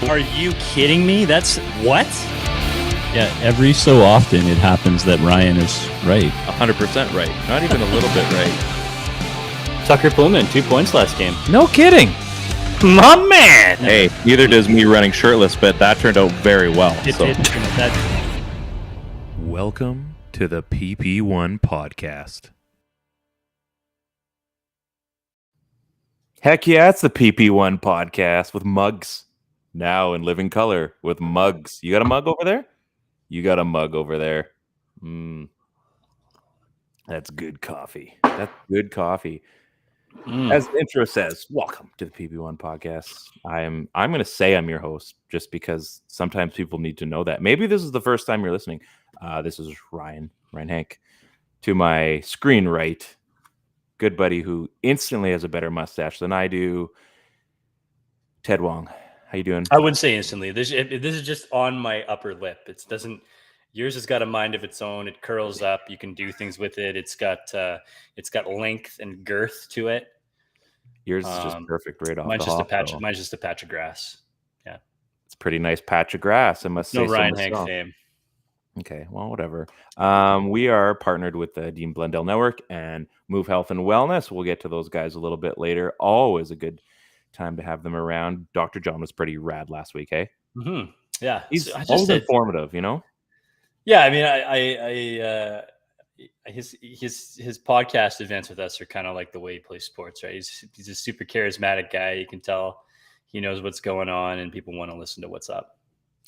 Are you kidding me? That's what? Yeah, every so often it happens that Ryan is right. 100% right. Not even a little bit right. Tucker Pluman, 2 points last game. No kidding. My man! Hey, neither does me running shirtless, but that turned out very well. Welcome to the PP1 podcast. Heck yeah, it's the PP1 podcast with mugs. Now in living color with mugs. You got a mug over there? You got a mug over there. That's good coffee. That's good coffee. As the intro says, welcome to the PP1 podcast. I'm going to say I'm your host just because sometimes people need to know that. Maybe this is the first time you're listening. This is Ryan Hank. To my screen right, good buddy who instantly has a better mustache than I do, Ted Wong. How you doing? I wouldn't say instantly. This is just on my upper lip. It doesn't. Yours has got a mind of its own. It curls up. You can do things with it. It's got length and girth to it. Yours is just perfect right off. Mine's just a patch of grass. Yeah, it's a pretty nice patch of grass. I must say. No Ryan Hank fame. Okay, well, whatever. We are partnered with the Dean Blundell Network and Move Health and Wellness. We'll get to those guys a little bit later. Always a good time to have them around. Dr. John was pretty rad last week, hey? Mm-hmm. Yeah. He's always informative, you know? Yeah, I mean, his podcast events with us are kind of like the way he plays sports, right? He's a super charismatic guy. You can tell he knows what's going on and people want to listen to what's up.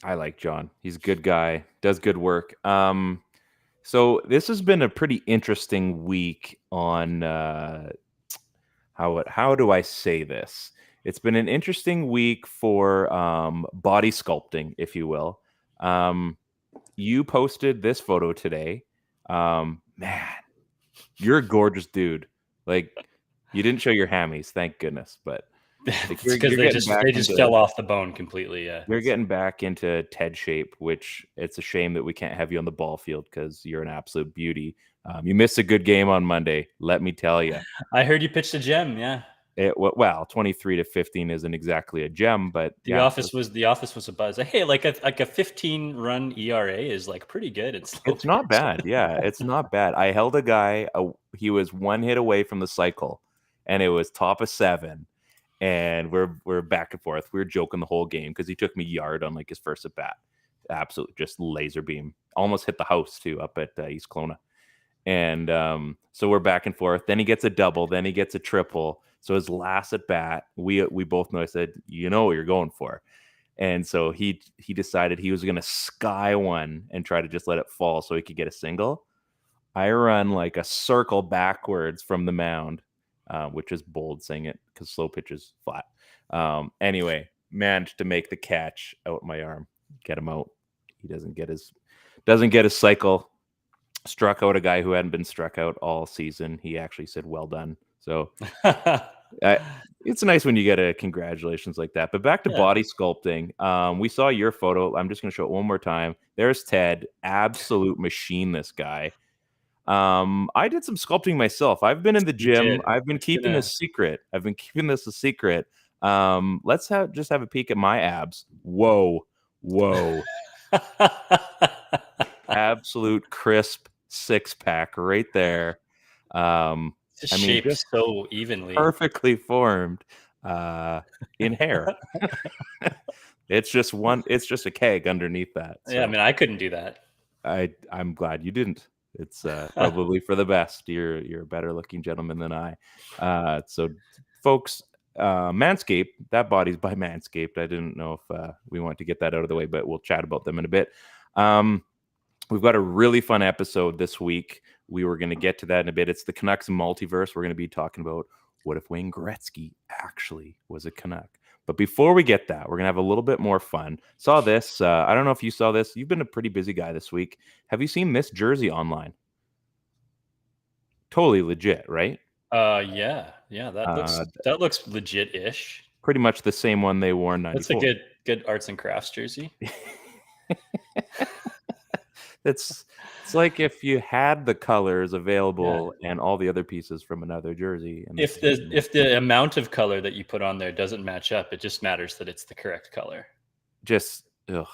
I like John. He's a good guy, does good work. So this has been a pretty interesting week on how do I say this? It's been an interesting week for body sculpting, if you will. You posted this photo today. Man, you're a gorgeous dude. Like, you didn't show your hammies, thank goodness. But like, because they just fell off the bone completely. Yeah, you're getting back into Ted shape, which it's a shame that we can't have you on the ball field because you're an absolute beauty. You missed a good game on Monday, let me tell you. I heard you pitched a gem. Yeah. Well, 23 to 15 isn't exactly a gem, but the office was a buzz. Hey, like a 15-run ERA is like pretty good. It's not bad. Yeah, it's not bad. I held a guy. He was one hit away from the cycle, and it was top of 7. And we're back and forth. We were joking the whole game because he took me yard on like his first at bat. Absolutely, just laser beam. Almost hit the house too up at East Kelowna. And so we're back and forth. Then he gets a double. Then he gets a triple. So his last at bat, we both know. I said, you know what you're going for. And so he decided he was going to sky one and try to just let it fall so he could get a single. I run like a circle backwards from the mound, which is bold saying it because slow pitch is flat. Anyway, managed to make the catch out my arm, get him out. He doesn't get his cycle. Struck out a guy who hadn't been struck out all season. He actually said, well done. So it's nice when you get a congratulations like that. But back to body sculpting. We saw your photo. I'm just going to show it one more time. There's Ted. Absolute machine, this guy. I did some sculpting myself. I've been in the gym. I've been keeping this secret. Let's just have a peek at my abs. Whoa. Absolute crisp 6-pack right there. Shaped so evenly, perfectly formed in hair. It's just a keg underneath that. So. Yeah, I mean, I couldn't do that. I'm glad you didn't. It's probably for the best. You're a better looking gentleman than I. So folks, Manscaped, that body's by Manscaped. I didn't know if we want to get that out of the way, but we'll chat about them in a bit. We've got a really fun episode this week. We were going to get to that in a bit. It's the Canucks Multiverse. We're going to be talking about what if Wayne Gretzky actually was a Canuck. But before we get that, we're going to have a little bit more fun. Saw this. I don't know if you saw this. You've been a pretty busy guy this week. Have you seen this jersey online? Totally legit, right? Yeah. That looks legit-ish. Pretty much the same one they wore in 94. That's a good arts and crafts jersey. It's like if you had the colors available and all the other pieces from another jersey. And if the amount of color that you put on there doesn't match up, it just matters that it's the correct color. just ugh,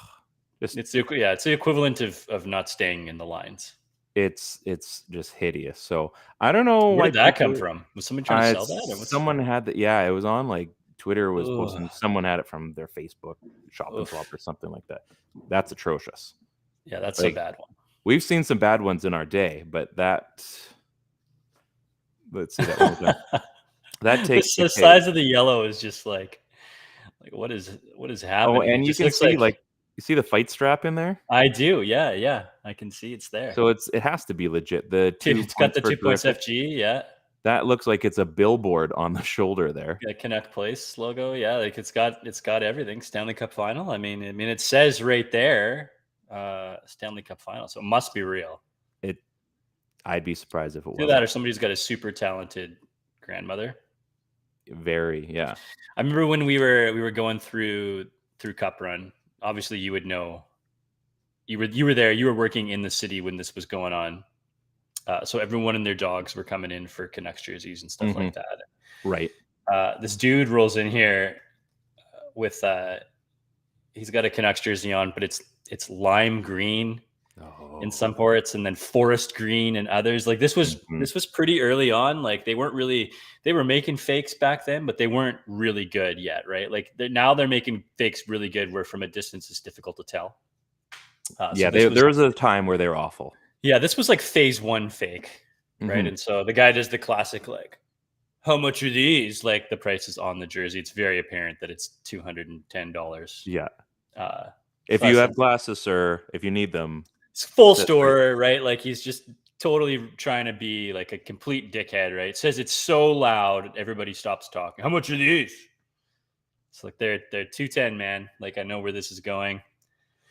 just It's the equivalent of not staying in the lines. it's just hideous. So I don't know Where why did that come people. from? Was someone trying to sell that, or what's? Someone had that. Yeah, it was on like Twitter was Ugh, posting. Someone had it from their Facebook shop and swap oof. or something like that. That's atrocious. Yeah, that's a Like bad one. we've seen some bad ones in our day, but that. Let's see that one more time. That takes the The cake. size of the yellow is just like what is Oh, happening? It and you just can looks see like like you see the fight strap in there. I do. Yeah, I can see it's there. So it has to be legit. The Dude, 2 it's got points the for 2 points terrific. FG. Yeah, That looks like it's a billboard on the shoulder there. the Connect Place logo. Yeah, like it's got everything. Stanley Cup final. I mean, it says right there, Stanley Cup final. So it must be real. I'd be surprised if it Do that, or wasn't. somebody's got a super talented grandmother. Very, yeah. I remember when we were going through Cup Run. Obviously, you would know. You were there. You were working in the city when this was going on. So everyone and their dogs were coming in for Canucks jerseys and stuff like that. Right. This dude rolls in here with he's got a Canucks jersey on, but it's lime green in some parts, and then forest green and others. Like this was pretty early on. Like they were making fakes back then, but they weren't really good yet, right? Like now they're making fakes really good, where from a distance it's difficult to tell. There was a time where they were awful. Yeah, this was like phase 1 fake, right? And so the guy does the classic, like, how much are these? Like the price is on the jersey. It's very apparent that it's $210. Yeah. Uh, If you have glasses, sir, if you need them, it's full store, right? Like he's just totally trying to be like a complete dickhead, right? It says it's so loud, everybody stops talking. How much are these? It's like they're 210, man. Like I know where this is going.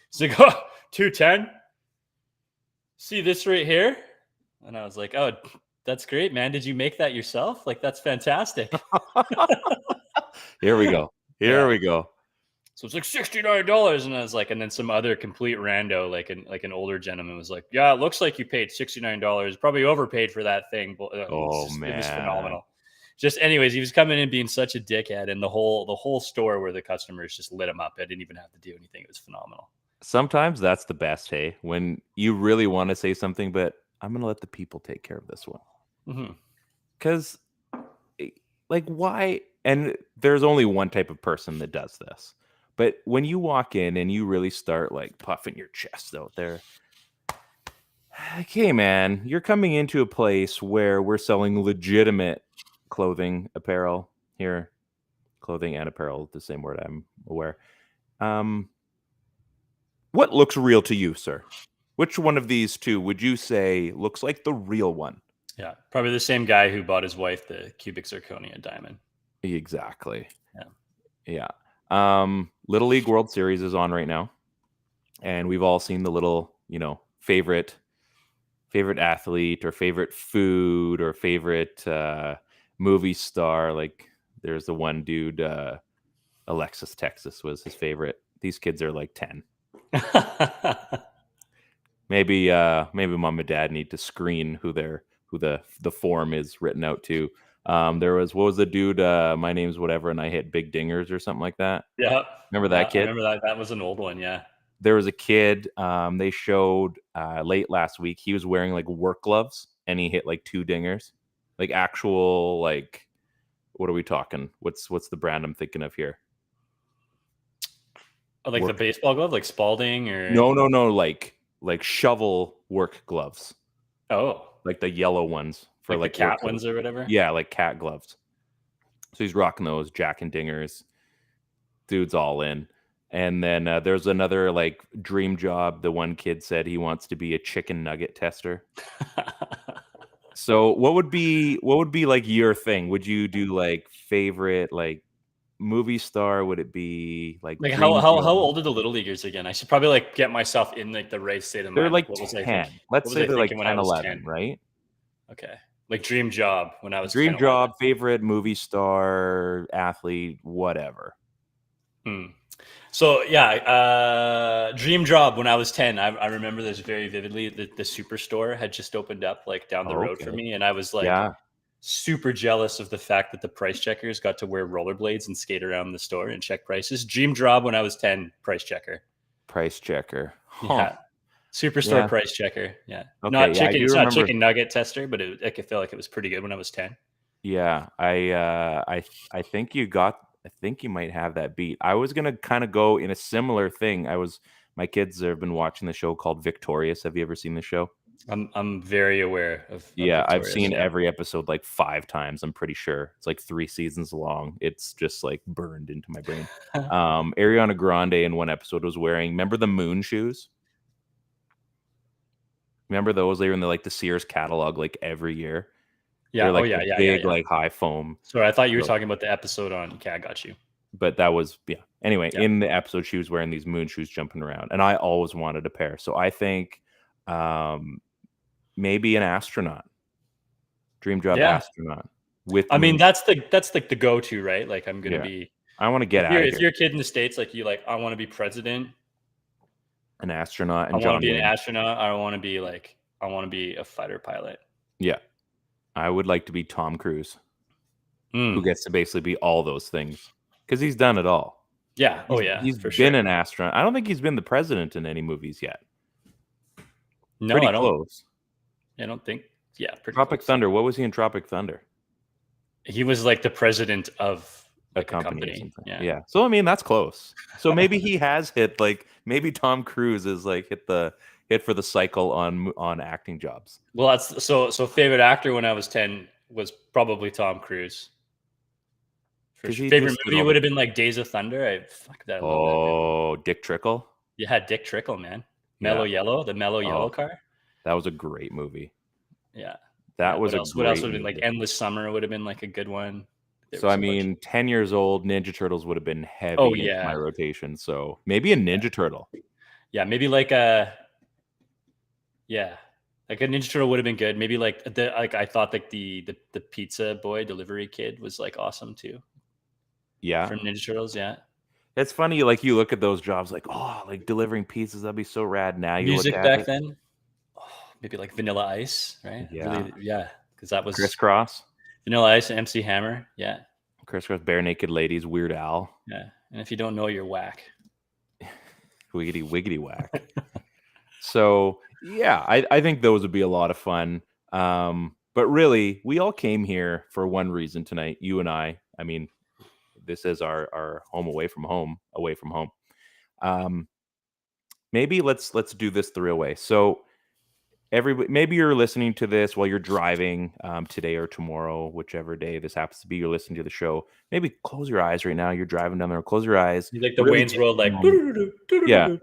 It's like, oh, 210. See this right here? And I was like, oh, that's great, man. Did you make that yourself? Like that's fantastic. Here we go. We go. So it's like $69, and I was like, and then some other complete rando, like an older gentleman, was like, "Yeah, it looks like you paid $69. Probably overpaid for that thing." But it was phenomenal. Just, anyways, he was coming in being such a dickhead, and the whole store where the customers just lit him up. I didn't even have to do anything. It was phenomenal. Sometimes that's the best, hey, when you really want to say something, but I'm gonna let the people take care of this one. Because, like, why? And there's only one type of person that does this. But when you walk in and you really start like puffing your chest out there, okay, man, you're coming into a place where we're selling legitimate clothing, apparel here. Clothing and apparel, the same word, I'm aware. What looks real to you, sir? Which one of these two would you say looks like the real one? Yeah, probably the same guy who bought his wife the cubic zirconia diamond. Exactly. Yeah. Little League World Series is on right now, and we've all seen the little, favorite athlete or favorite food or favorite movie star. Like there's the one dude, Alexis Texas was his favorite. These kids are like 10. Maybe mom and dad need to screen who the form is written out to. There was, what was the dude? My name's whatever, and I hit big dingers or something like that. Yeah, remember that kid? I remember that. That was an old one. Yeah. There was a kid. They showed late last week. He was wearing like work gloves, and he hit like 2 dingers, like actual like. What are we talking? What's the brand I'm thinking of here? Oh, like the baseball glove, like Spalding, or no, like shovel work gloves. Oh, like the yellow ones for like the cat ones or whatever. Yeah, like cat gloves. So he's rocking those, Jack and Dingers. Dude's all in. And then there's another like dream job. The one kid said he wants to be a chicken nugget tester. So what would be like your thing? Would you do like favorite like movie star? Would it be like how old are the little leaguers again? I should probably like get myself in like the right state of mind. They're like 10. Let's say they're like 10, 11, right? Okay. Like dream job when I was dream job, favorite movie star, athlete, whatever. So yeah, dream job when I was 10. I remember this very vividly. The Superstore had just opened up like down the road for me, and I was like, super jealous of the fact that the price checkers got to wear rollerblades and skate around the store and check prices. Dream job when I was 10, price checker. Price checker. Huh. Yeah. Superstore price checker. Yeah. Okay, Not yeah, I chicken. do It's not remember. chicken nugget tester, but I could feel like it was pretty good when I was 10. Yeah, I think you might have that beat. I was gonna kind of go in a similar thing. My kids have been watching the show called Victorious. Have you ever seen the show? I'm very aware of Yeah, I've Victorious, seen yeah. every episode like 5 times. I'm pretty sure it's like 3 seasons long. It's just like burned into my brain. Ariana Grande in one episode was wearing. Remember the moon shoes? Remember those? They were in the Sears catalog like every year. Yeah. They're like big, yeah. like high foam. Sorry, I thought you were talking about the episode on. Okay, I got you. But that was Anyway, Yeah. in the episode, she was wearing these moon shoes jumping around, and I always wanted a pair. So I think maybe an astronaut, dream job astronaut. I mean, that's like the go-to, right? Like I'm gonna be. I want to get out of here. If you're a kid in the States, like I want to be president, an astronaut, and I want to be an astronaut. I want to be a fighter pilot. Yeah, I would like to be Tom Cruise, who gets to basically be all those things because he's done it all. Yeah. He's been an astronaut. I don't think he's been the president in any movies yet. No, pretty I don't. Close. I don't think. Yeah. Tropic Thunder. What was he in Tropic Thunder? He was like the president of a company. Yeah. So I mean, that's close. So maybe he has hit maybe Tom Cruise is hit for the cycle on acting jobs. Well, that's so favorite actor when I was 10 was probably Tom Cruise. For sure. Favorite movie would have been like Days of Thunder. I love that movie. Dick Trickle. Yeah, Dick Trickle, man. Mellow Yellow, the Mellow Yellow car. That was a great movie. Yeah. That was what else would have been like Endless Summer would have been like a good one. So I mean, 10 years old, Ninja Turtles would have been heavy into my rotation. So maybe a Ninja Turtle. Yeah, maybe like a Ninja Turtle would have been good. Maybe I thought like the pizza boy delivery kid was like awesome too. Yeah. From Ninja Turtles, yeah. It's funny, like you look at those jobs like, oh, like delivering pizzas, that'd be so rad. Now you music look at back it, then. Maybe like Vanilla Ice, right? Yeah. Really, because that was Crisscross. Vanilla Ice and MC Hammer, yeah. Crisscross, Bare Naked Ladies, Weird Al. Yeah, and if you don't know, you're whack. Wiggity, wiggity, whack. So, yeah, I think those would be a lot of fun. But really, we all came here for one reason tonight, you and I. I mean, this is our home away from home. Maybe let's do this the real way. So, maybe you're listening to this while you're driving today or tomorrow, whichever day this happens to be. You're listening to the show. Maybe close your eyes right now. You're driving down there. Close your eyes. You like the Wayne's World, like yeah.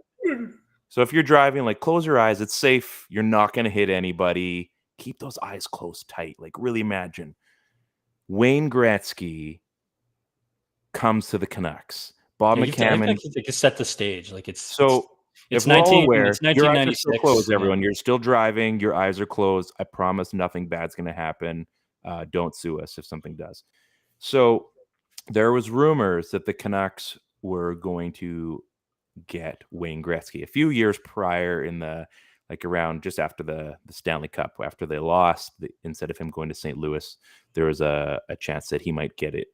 So if you're driving, like close your eyes. It's safe. You're not going to hit anybody. Keep those eyes closed tight. Like really imagine Wayne Gretzky comes to the Canucks. Bob McCammon. Like set the stage. Like it's so. It's if we're all aware, it's 1996. Your eyes are still closed, everyone. You're still driving. Your eyes are closed. I promise nothing bad's going to happen. Don't sue us if something does. So there was rumors that the Canucks were going to get Wayne Gretzky a few years prior in around just after the Stanley Cup, after they lost. Instead of him going to St. Louis, there was a chance that he might get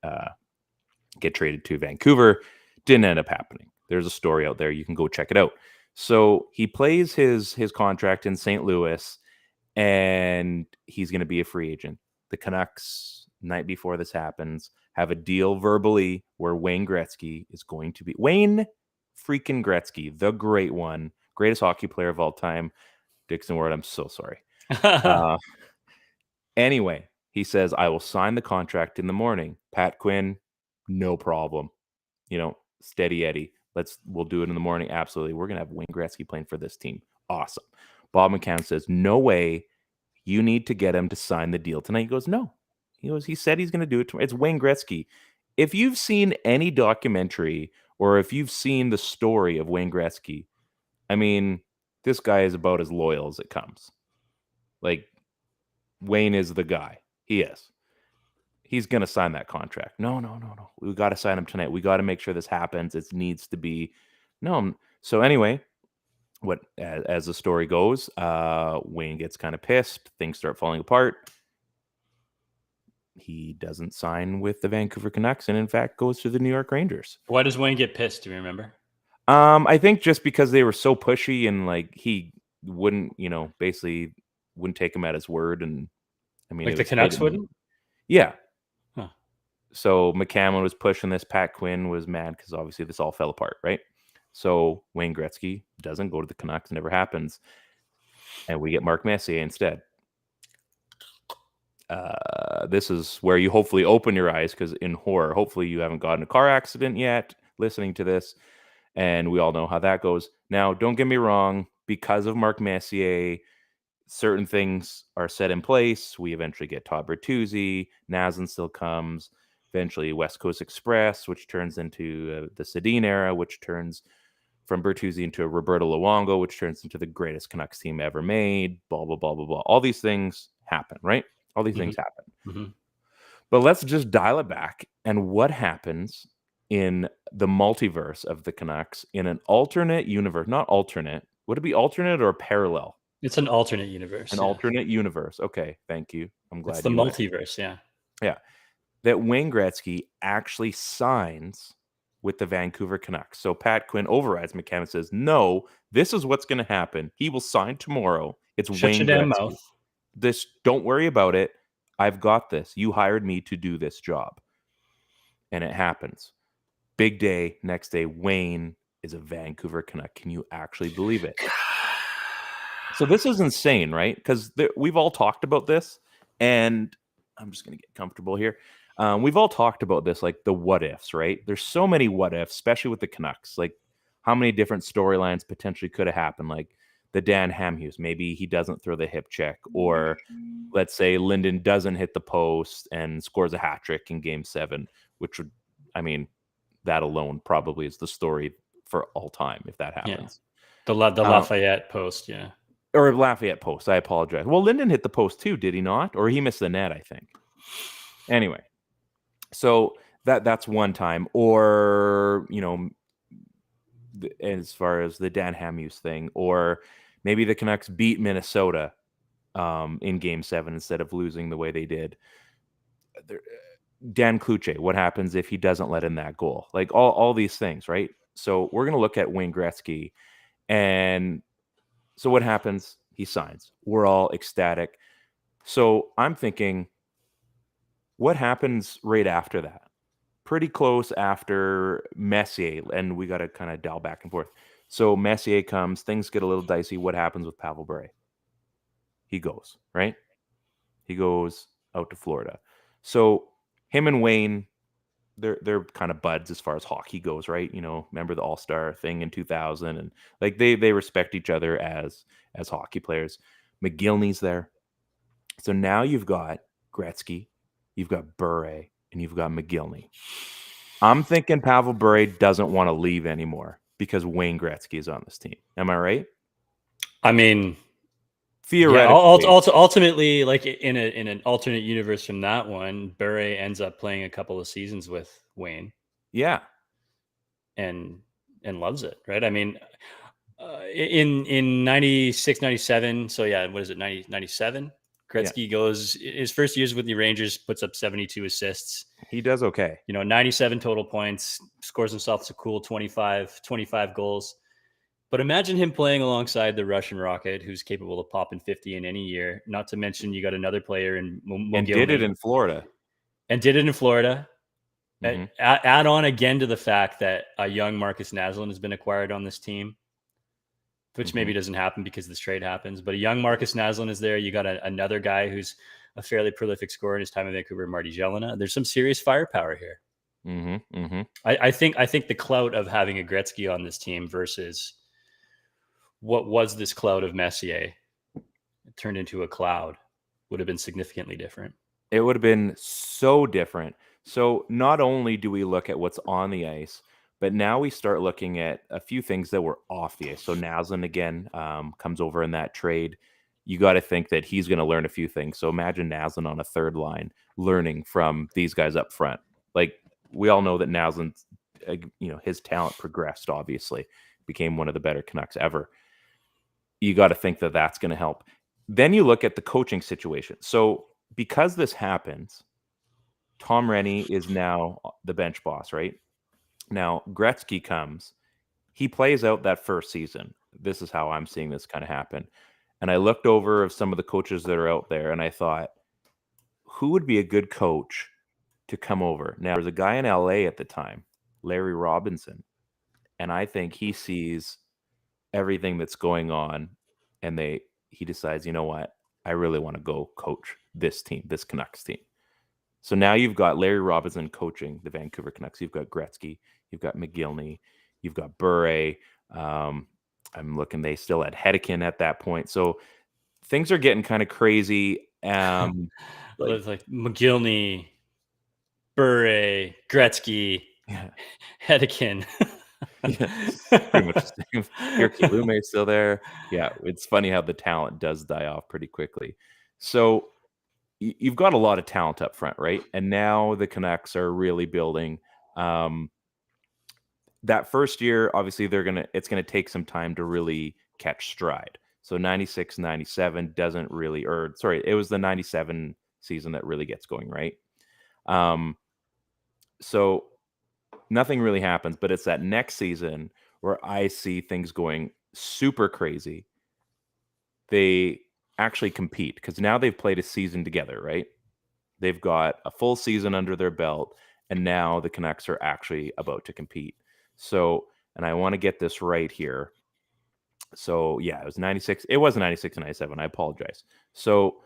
traded to Vancouver. Didn't end up happening. There's a story out there. You can go check it out. So he plays his contract in St. Louis, and he's going to be a free agent. The Canucks, night before this happens, have a deal verbally where Wayne Gretzky is going to be Wayne freaking Gretzky, the great one, greatest hockey player of all time. Dixon Ward, I'm so sorry. Anyway, he says, I will sign the contract in the morning. Pat Quinn, no problem. Steady Eddie. We'll do it in the morning. Absolutely. We're going to have Wayne Gretzky playing for this team. Awesome. Bob McCann says, no way. You need to get him to sign the deal tonight. He goes, no. He said he's going to do it tomorrow. It's Wayne Gretzky. If you've seen any documentary or if you've seen the story of Wayne Gretzky, I mean, this guy is about as loyal as it comes. Like, Wayne is the guy. He is. He's going to sign that contract. No. We got to sign him tonight. We got to make sure this happens. It needs to be. No. So anyway, as the story goes, Wayne gets kind of pissed. Things start falling apart. he doesn't sign with the Vancouver Canucks and in fact goes to the New York Rangers. Why does Wayne get pissed? Do you remember? I think just because they were so pushy and like he wouldn't, basically wouldn't take him at his word. And I mean, Like it the was Canucks wouldn't? Yeah. Huh. So McCammon was pushing this. Pat Quinn was mad because obviously this all fell apart, right? So Wayne Gretzky doesn't go to the Canucks. Never happens. And we get Mark Messier instead. This is where you hopefully open your eyes, because in horror, hopefully you haven't gotten a car accident yet listening to this. And we all know how that goes. Now, don't get me wrong. Because of Mark Messier, certain things are set in place. We eventually get Todd Bertuzzi. Nazem still comes. Eventually, West Coast Express, which turns into the Sedin era, which turns from Bertuzzi into Roberto Luongo, which turns into the greatest Canucks team ever made. Blah, blah, blah, blah, blah. All these things happen, right? All these things happen. Mm-hmm. But let's just dial it back. And what happens in the multiverse of the Canucks in an alternate universe? Not alternate. Would it be alternate or parallel? It's an alternate universe. An alternate universe. Okay, thank you. I'm glad it's the multiverse. Yeah. Yeah. That Wayne Gretzky actually signs with the Vancouver Canucks. So Pat Quinn overrides McCammon, says, no, this is what's going to happen. He will sign tomorrow. It's Shut Wayne your damn Gretzky. mouth. This, don't worry about it. I've got this. You hired me to do this job. And it happens. Big day, next day, Wayne is a Vancouver Canuck. Can you actually believe it? So this is insane, right? Because we've all talked about this, and I'm just going to get comfortable here. We've all talked about this, like the what ifs, right? There's so many what ifs, especially with the Canucks. Like how many different storylines potentially could have happened? Like the Dan Hamhuis, maybe he doesn't throw the hip check, or let's say Linden doesn't hit the post and scores a hat trick in Game 7, which would, I mean, that alone probably is the story for all time if that happens. Yeah. The Lafayette post, yeah. Or Lafayette post, I apologize. Well, Linden hit the post too, did he not? Or he missed the net, I think. Anyway, so that's one time. Or, as far as the Dan Hamhuis thing, or maybe the Canucks beat Minnesota in Game 7 instead of losing the way they did. Dan Kluche, what happens if he doesn't let in that goal? Like all these things, right? So we're going to look at Wayne Gretzky. And so what happens? He signs. We're all ecstatic. So I'm thinking, what happens right after that? Pretty close after Messier, and we got to kind of dial back and forth. So Messier comes, things get a little dicey. What happens with Pavel Bure? He goes, right? He goes out to Florida. So him and Wayne, they're kind of buds as far as hockey goes, right? Remember the All-Star thing in 2000, and like they respect each other as hockey players. McGillney's there. So now you've got Gretzky, you've got Bure, and you've got McGillney. I'm thinking Pavel Bure doesn't want to leave anymore because Wayne Gretzky is on this team. Am I right? I mean, theoretically, ultimately, like in an alternate universe from that one, Bure ends up playing a couple of seasons with Wayne. Yeah, and loves it, right? I mean, in 96, 97. So yeah, what is it? 97. Gretzky goes his first years with the Rangers, puts up 72 assists. He does okay. 97 total points, scores himself a cool 25 goals. But imagine him playing alongside the Russian Rocket, who's capable of popping 50 in any year. Not to mention you got another player in Mogilny. And did it in Florida. Mm-hmm. Add on again to the fact that a young Marcus Naslund has been acquired on this team, which maybe doesn't happen because this trade happens. But a young Marcus Naslund is there. You got another guy who's a fairly prolific scorer in his time in Vancouver, Marty Jelena. There's some serious firepower here. I think the clout of having a Gretzky on this team versus what was this cloud of Messier turned into a cloud would have been significantly different. It would have been so different. So not only do we look at what's on the ice, but now we start looking at a few things that were off the ice. So Naslund again comes over in that trade. You got to think that he's going to learn a few things. So imagine Naslund on a third line learning from these guys up front. Like we all know that Naslund, his talent progressed, obviously, became one of the better Canucks ever. You got to think that that's going to help. Then you look at the coaching situation. So because this happens, Tom Rennie is now the bench boss, right? Now, Gretzky comes. He plays out that first season. This is how I'm seeing this kind of happen. And I looked over of some of the coaches that are out there, and I thought, who would be a good coach to come over? Now, there's a guy in LA at the time, Larry Robinson, and I think he sees everything that's going on, and he decides, you know what? I really want to go coach this team, this Canucks team. So now you've got Larry Robinson coaching the Vancouver Canucks. You've got Gretzky, you've got McGillney, you've got Bure. I'm looking, they still had Hedekin at that point. So things are getting kind of crazy. Like McGillney, Bure, Gretzky, Yeah. Hedekin. Yeah, pretty much the same. Jyrki Lume is still there. Yeah, it's funny how the talent does die off pretty quickly. So you've got a lot of talent up front, right? And now the Canucks are really building. That first year, obviously, it's gonna take some time to really catch stride. So 96, 97 doesn't really, or sorry, it was the 97 season that really gets going, right? So nothing really happens, but it's that next season where I see things going super crazy. They actually compete because now they've played a season together, right? They've got a full season under their belt, and now the Canucks are actually about to compete. So, and I want to get this right here. So, yeah, it was 96. It was 96 and 97. I apologize. So,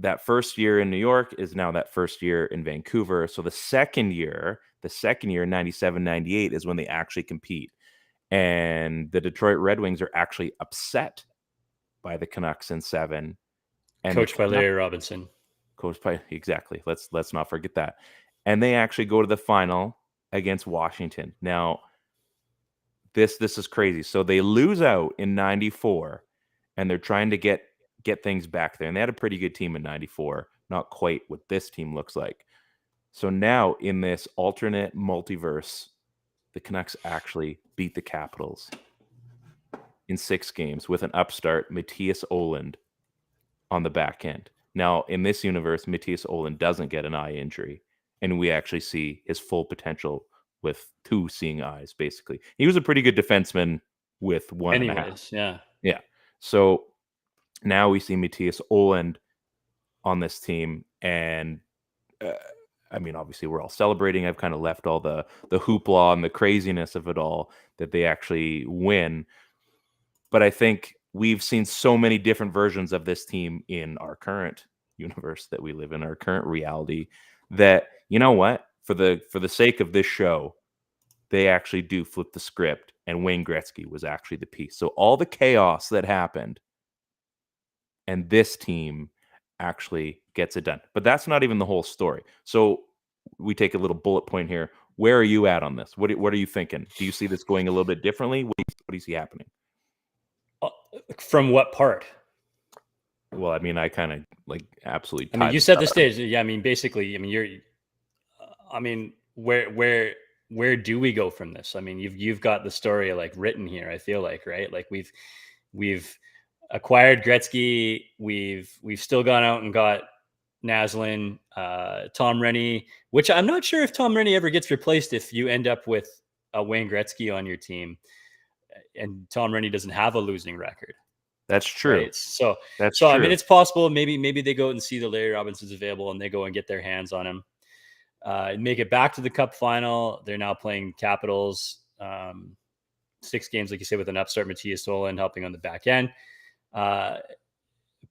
that first year in New York is now that first year in Vancouver. So, the second year, 97, 98 is when they actually compete. And the Detroit Red Wings are actually upset by the Canucks in 7. And coached by Larry Robinson. Coached by, exactly. Let's not forget that. And they actually go to the final against Washington. Now, this is crazy. So they lose out in 94, and they're trying to get things back there. And they had a pretty good team in 94. Not quite what this team looks like. So now in this alternate multiverse, the Canucks actually beat the Capitals in 6 games with an upstart, Mattias Ohlund, on the back end. Now, in this universe, Mattias Ohlund doesn't get an eye injury, and we actually see his full potential with 2 seeing eyes, basically. He was a pretty good defenseman with 1 Anyways, and a half. Yeah. Yeah. So now we see Mattias Ohlund on this team, and I mean, obviously, we're all celebrating. I've kind of left all the hoopla and the craziness of it all that they actually win. But I think we've seen so many different versions of this team in our current universe that we live in, our current reality, that, you know what, for the sake of this show, they actually do flip the script, and Wayne Gretzky was actually the piece. So all the chaos that happened, and this team actually gets it done. But that's not even the whole story. So we take a little bullet point here. Where are you at on this? What are you thinking? Do you see this going a little bit differently? What do you see happening? From what part? Well, I mean, I kind of like absolutely. I mean, you set the stage. Yeah, I mean, basically, I mean, where do we go from this? I mean, you've got the story like written here. I feel like, right? Like we've acquired Gretzky. We've still gone out and got Naslin, Tom Rennie, which I'm not sure if Tom Rennie ever gets replaced if you end up with a Wayne Gretzky on your team, and Tom Rennie doesn't have a losing record. That's true. Right? So that's true. I mean, it's possible. Maybe they go out and see the Larry Robinson's available, and they go and get their hands on him. Make it back to the Cup final. They're now playing Capitals. 6 games, like you say, with an upstart, Mattias Ohlund helping on the back end.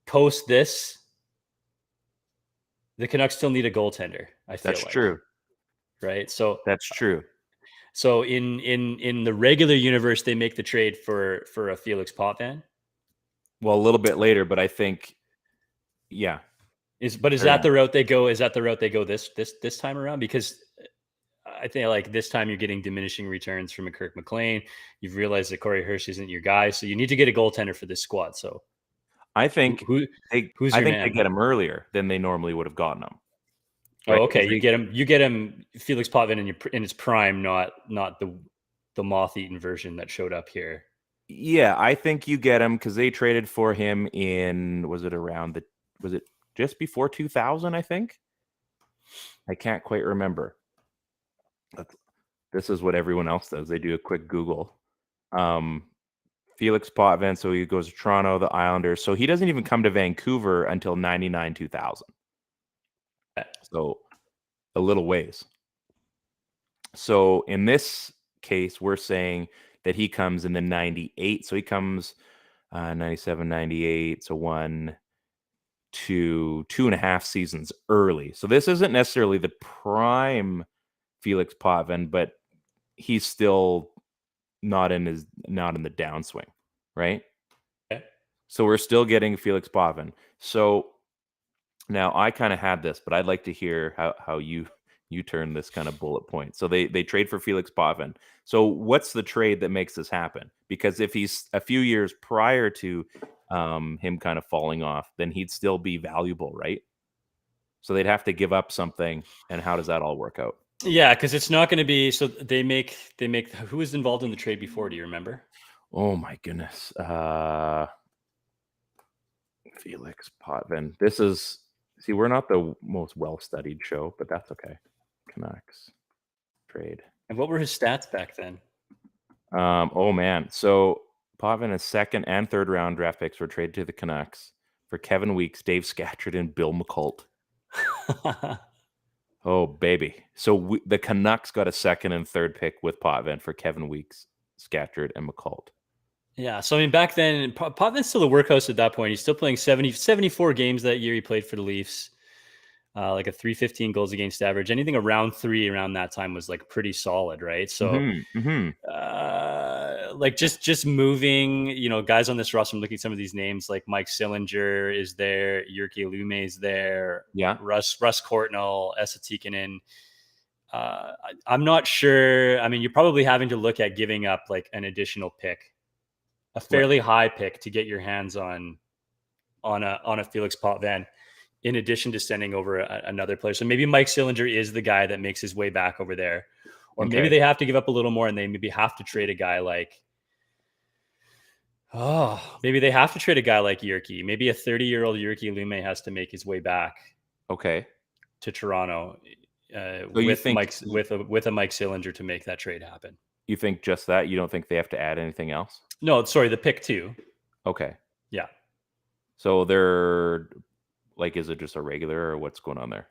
Post this, the Canucks still need a goaltender. I feel that's true, right? So that's true. So in the regular universe, they make the trade for a Felix Potvin. Well, a little bit later, but I think, yeah. Is that the route they go? Is that the route they go this time around? Because I think like this time you're getting diminishing returns from a Kirk McLean. You've realized that Corey Hirsch isn't your guy, so you need to get a goaltender for this squad. So I think they get him earlier than they normally would have gotten him. Right? Oh, okay. You get him Felix Potvin in his prime, not the moth-eaten version that showed up here. Yeah, I think you get him because they traded for him in was it just before 2000, I think? I can't quite remember. This is what everyone else does. They do a quick Google. Felix Potvin, so he goes to Toronto, the Islanders. So he doesn't even come to Vancouver until 99, 2000. So a little ways. So in this case, we're saying that he comes in the 98. So he comes 97, 98. So 1, 2, 2.5 seasons early. So this isn't necessarily the prime Felix Potvin, but he's still not in the downswing, right? Okay. So we're still getting Felix Potvin. So now I kind of had this, but I'd like to hear how you turn this kind of bullet point. So they trade for Felix Potvin. So what's the trade that makes this happen? Because if he's a few years prior to him kind of falling off, then he'd still be valuable, right? So they'd have to give up something. And how does that all work out? Yeah, because it's not going to be. So they make. Who was involved in the trade before? Do you remember? Oh my goodness, Felix Potvin. This is we're not the most well-studied show, but that's okay. Canucks trade. And what were his stats back then? Oh man, so Potvin and second and third round draft picks were traded to the Canucks for Kevin Weeks, Dave Scatchard, and Bill McCult. Oh, baby. So the Canucks got a second and third pick with Potvin for Kevin Weeks, Scatchard, and McCult. Yeah. So, I mean, back then, Potvin's still a workhorse at that point. He's still playing 74 games that year. He played for the Leafs, like a 315 goals against average. Anything around 3 around that time was like pretty solid, right? So, like just moving, guys on this roster, I'm looking at some of these names, like Mike Sillinger is there, Jyrki Lume is there, Yeah. Russ Courtnall, Esa Tikkanen. I'm not sure. I mean, you're probably having to look at giving up like an additional pick, a fairly high pick to get your hands on a Felix Potvin, in addition to sending over another player. So maybe Mike Sillinger is the guy that makes his way back over there. Or maybe they have to give up a little more and they maybe have to trade a guy like, maybe they have to trade a guy like Jyrki. Maybe a 30-year-old Jyrki Lume has to make his way back. Okay. To Toronto So with a Mike Sillinger to make that trade happen. You think just that? You don't think they have to add anything else? No, sorry, the pick too. Okay. Yeah. So they're like, is it just a regular or what's going on there?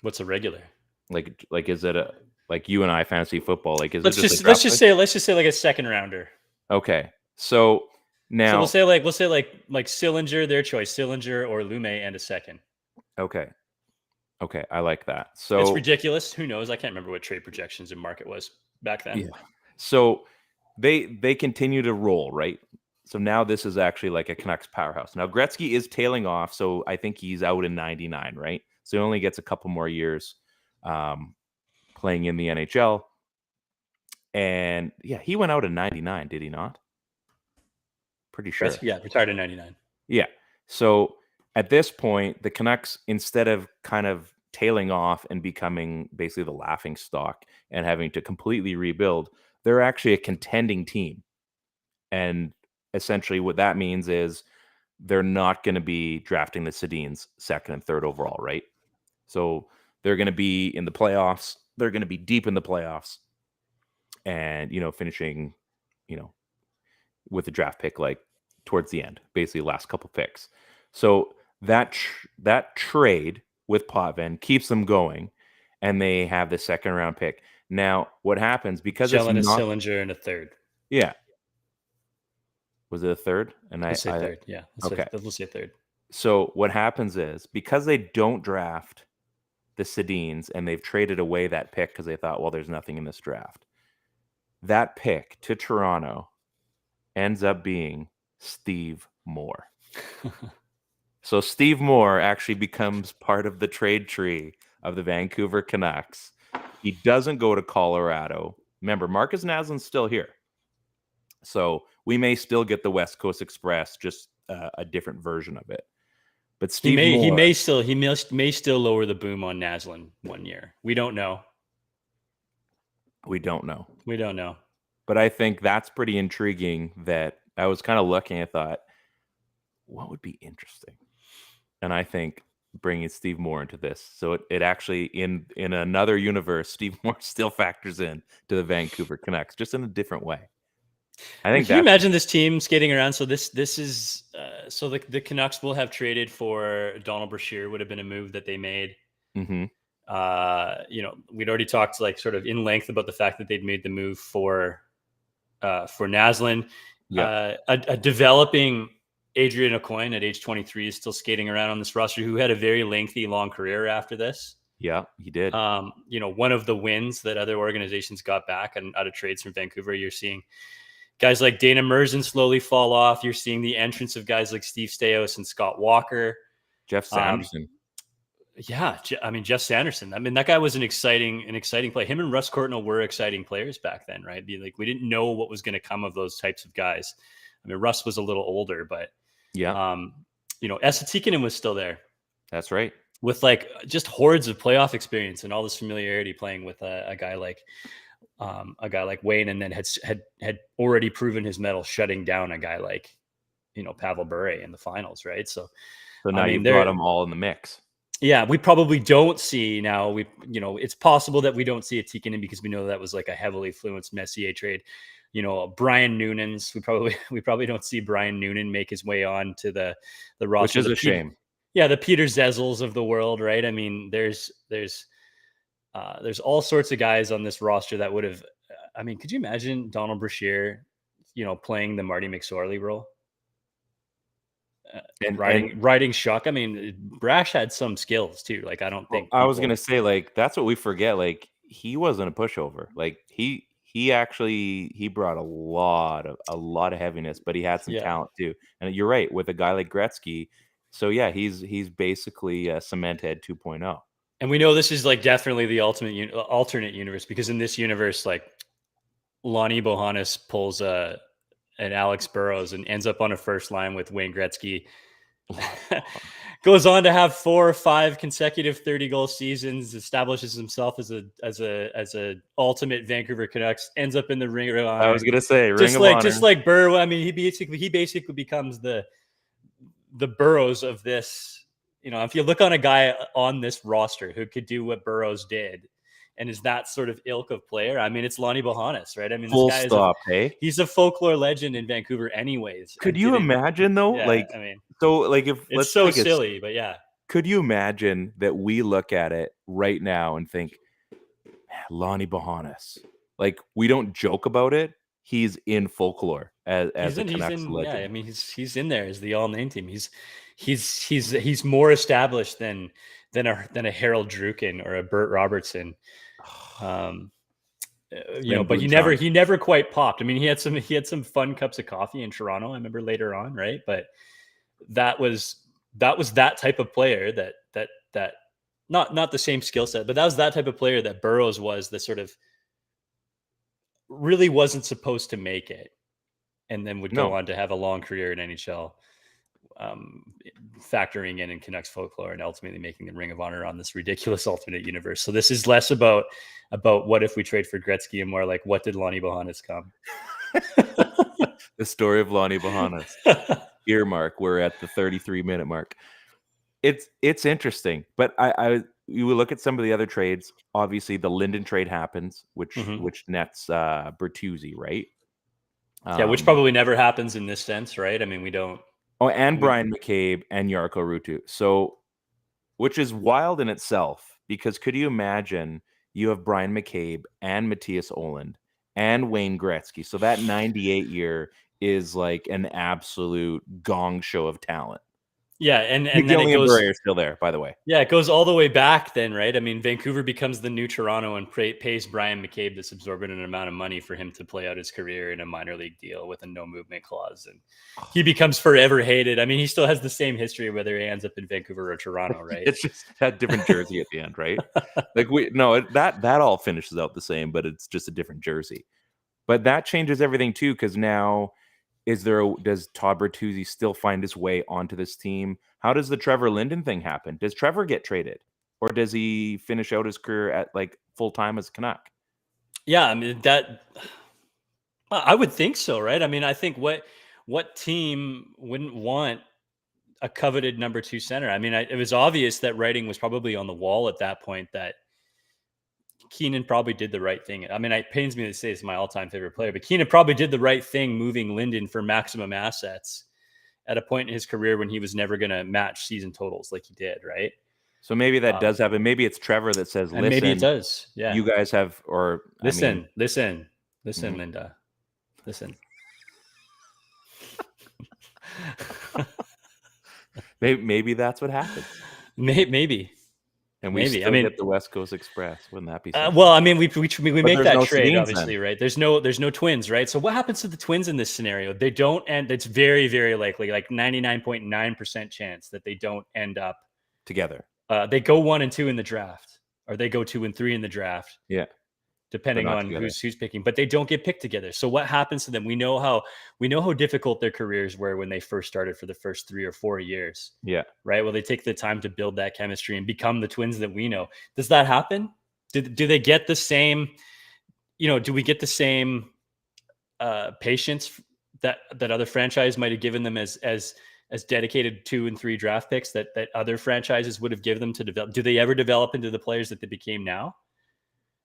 What's a regular? Like is it a like you and I fantasy football? Like let's just say like a second rounder. Okay. So now we'll say like Sillinger, their choice, Sillinger or Lume, and a second. Okay, I like that. So it's ridiculous. Who knows? I can't remember what trade projections in market was back then. Yeah. So they continue to roll, right? So now this is actually like a Canucks powerhouse. Now Gretzky is tailing off, so I think he's out in 99, right? So he only gets a couple more years playing in the NHL. And yeah, he went out in 99, did he not? Pretty sure. Gretzky, yeah, retired in 99. Yeah. So at this point, the Canucks, instead of kind of tailing off and becoming basically the laughing stock and having to completely rebuild, they're actually a contending team. And essentially what that means is they're not going to be drafting the Sedins second and third overall, right? So they're going to be in the playoffs. They're going to be deep in the playoffs and, finishing, with the draft pick, like towards the end, basically last couple picks. So that trade with Potvin keeps them going, and they have the second round pick. Now, what happens because it's not Sillinger and a third? Yeah, was it a third? And I say third. Yeah. Let's say third. So what happens is because they don't draft the Sedins and they've traded away that pick because they thought, well, there's nothing in this draft. That pick to Toronto ends up being Steve Moore. So Steve Moore actually becomes part of the trade tree of the Vancouver Canucks. He doesn't go to Colorado. Remember, Marcus Naslin's still here. So we may still get the West Coast Express, just a different version of it. But Steve Moore, he may still lower the boom on Naslin 1 year. We don't know. We don't know. But I think that's pretty intriguing that I was kind of looking, I thought, what would be interesting? And I think bringing Steve Moore into this. So it actually in another universe, Steve Moore still factors in to the Vancouver Canucks, just in a different way. I think Can you that's imagine this team skating around? So this is so the Canucks will have traded for Donald Brashear, would have been a move that they made. mm-hmm. We'd already talked like sort of in length about the fact that they'd made the move for Naslin. Yeah. A developing Adrian Aucoin at age 23 is still skating around on this roster, who had a very lengthy, long career after this. Yeah, he did. One of the wins that other organizations got back and out of trades from Vancouver, you're seeing guys like Dana Merzen slowly fall off. You're seeing the entrance of guys like Steve Stais and Scott Walker. Jeff Sanderson. Jeff Sanderson. I mean, that guy was an exciting play. Him and Russ Courtnall were exciting players back then, right? We didn't know what was going to come of those types of guys. I mean, Russ was a little older, but Esa Tikkanen was still there. That's right. With like just hordes of playoff experience and all this familiarity playing with a guy like Wayne, and then had already proven his mettle shutting down a guy like Pavel Bure in the finals, right? So now you've got them all in the mix. Yeah, we probably don't see now. It's possible that we don't see a Tikkanen because we know that was like a heavily influenced Messier trade. Brian Noonan's. We probably don't see Brian Noonan make his way on to the roster, which is a shame. Yeah, the Peter Zezels of the world, right? I mean, there's all sorts of guys on this roster that would have. I mean, could you imagine Donald Brashear, playing the Marty McSorley role? And riding Shuck. I mean, Brash had some skills too. Like, I don't think I was gonna say, like, that's what we forget. Like, he wasn't a pushover. Like, he brought a lot of heaviness, but he had some talent too. And you're right, with a guy like Gretzky. So yeah, he's basically Cementhead 2.0. And we know this is like definitely the alternate universe, because in this universe, like, Lonny Bohonos pulls an Alex Burrows and ends up on a first line with Wayne Gretzky. Goes on to have 4 or 5 consecutive 30-goal seasons, establishes himself as a ultimate Vancouver Canucks, ends up in the Ring of Honor. I was gonna say just like Burrow. I mean, he basically becomes the Burrows of this. If you look on a guy on this roster who could do what Burrows did, and is that sort of ilk of player, I mean, it's Lonny Bohonos, right? I mean, full this guy stop. He's a folklore legend in Vancouver, anyways. Could you imagine though? Yeah, like, I mean, so like if it's so silly, but yeah. Could you imagine that we look at it right now and think, Lonny Bohonos? Like, we don't joke about it. He's in folklore as a Canucks legend. Yeah, I mean, he's in there as the all name team. He's more established than a Harold Druken or a Burt Robertson. But he never quite popped. I mean, he had some fun cups of coffee in Toronto, I remember, later on, right? But that was that type of player that not the same skill set, but that was that type of player that Burrows was, that sort of really wasn't supposed to make it, and then would go on to have a long career in NHL, factoring in Canucks folklore and ultimately making the Ring of Honor on this ridiculous alternate universe. So this is less about what if we trade for Gretzky and more like, what did Lonny Bohonos come? The story of Lonny Bohonos. Earmark. We're at the 33-minute mark. It's interesting, but you will look at some of the other trades. Obviously, the Linden trade happens, which nets Bertuzzi, right? Which probably never happens in this sense, right? I mean, we don't. Oh, and Brian McCabe and Jarkko Ruutu. So, which is wild in itself, because could you imagine you have Brian McCabe and Matthias Ohlund and Wayne Gretzky? So that 98 year is like an absolute gong show of talent. Yeah, and then it goes. Is still there, by the way. Yeah, it goes all the way back then, right? I mean, Vancouver becomes the new Toronto and pays Brian McCabe this exorbitant amount of money for him to play out his career in a minor league deal with a no movement clause, and he becomes forever hated. I mean, he still has the same history whether he ends up in Vancouver or Toronto, right? It's just that different jersey at the end, right? Like that all finishes out the same, but it's just a different jersey. But that changes everything too, because now. Does Todd Bertuzzi still find his way onto this team? How does the Trevor Linden thing happen? Does Trevor get traded, or does he finish out his career at like full time as a Canuck? Yeah, I mean, I would think so, right? I mean, I think what team wouldn't want a coveted number 2 center. I mean, it was obvious that writing was probably on the wall at that point, that Keenan probably did the right thing. I mean, it pains me to say it's my all-time favorite player, but Keenan probably did the right thing moving Linden for maximum assets at a point in his career when he was never going to match season totals like he did, right? So maybe that does happen. Maybe it's Trevor that says, and listen, maybe it does. Yeah. You guys have, or listen, Mhm. Linda, listen. maybe that's what happens. Maybe. And we still get the West Coast Express. Wouldn't that be something? well, I mean, we make that no trade, Sedins obviously, then. right? There's no Twins, right? So what happens to the Twins in this scenario? They don't end. It's very, very likely, like 99.9% chance that they don't end up together. They go 1 and 2 in the draft, or they go 2 and 3 in the draft. Yeah. Depending on who's picking, but they don't get picked together. So what happens to them? We know how difficult their careers were when they first started for the first 3 or 4 years. Yeah. Right. Well, they take the time to build that chemistry and become the Twins that we know. Does that happen? Do they get the same? Do we get the same patience that other franchise might have given them as dedicated 2 and 3 draft picks that other franchises would have given them to develop? Do they ever develop into the players that they became now?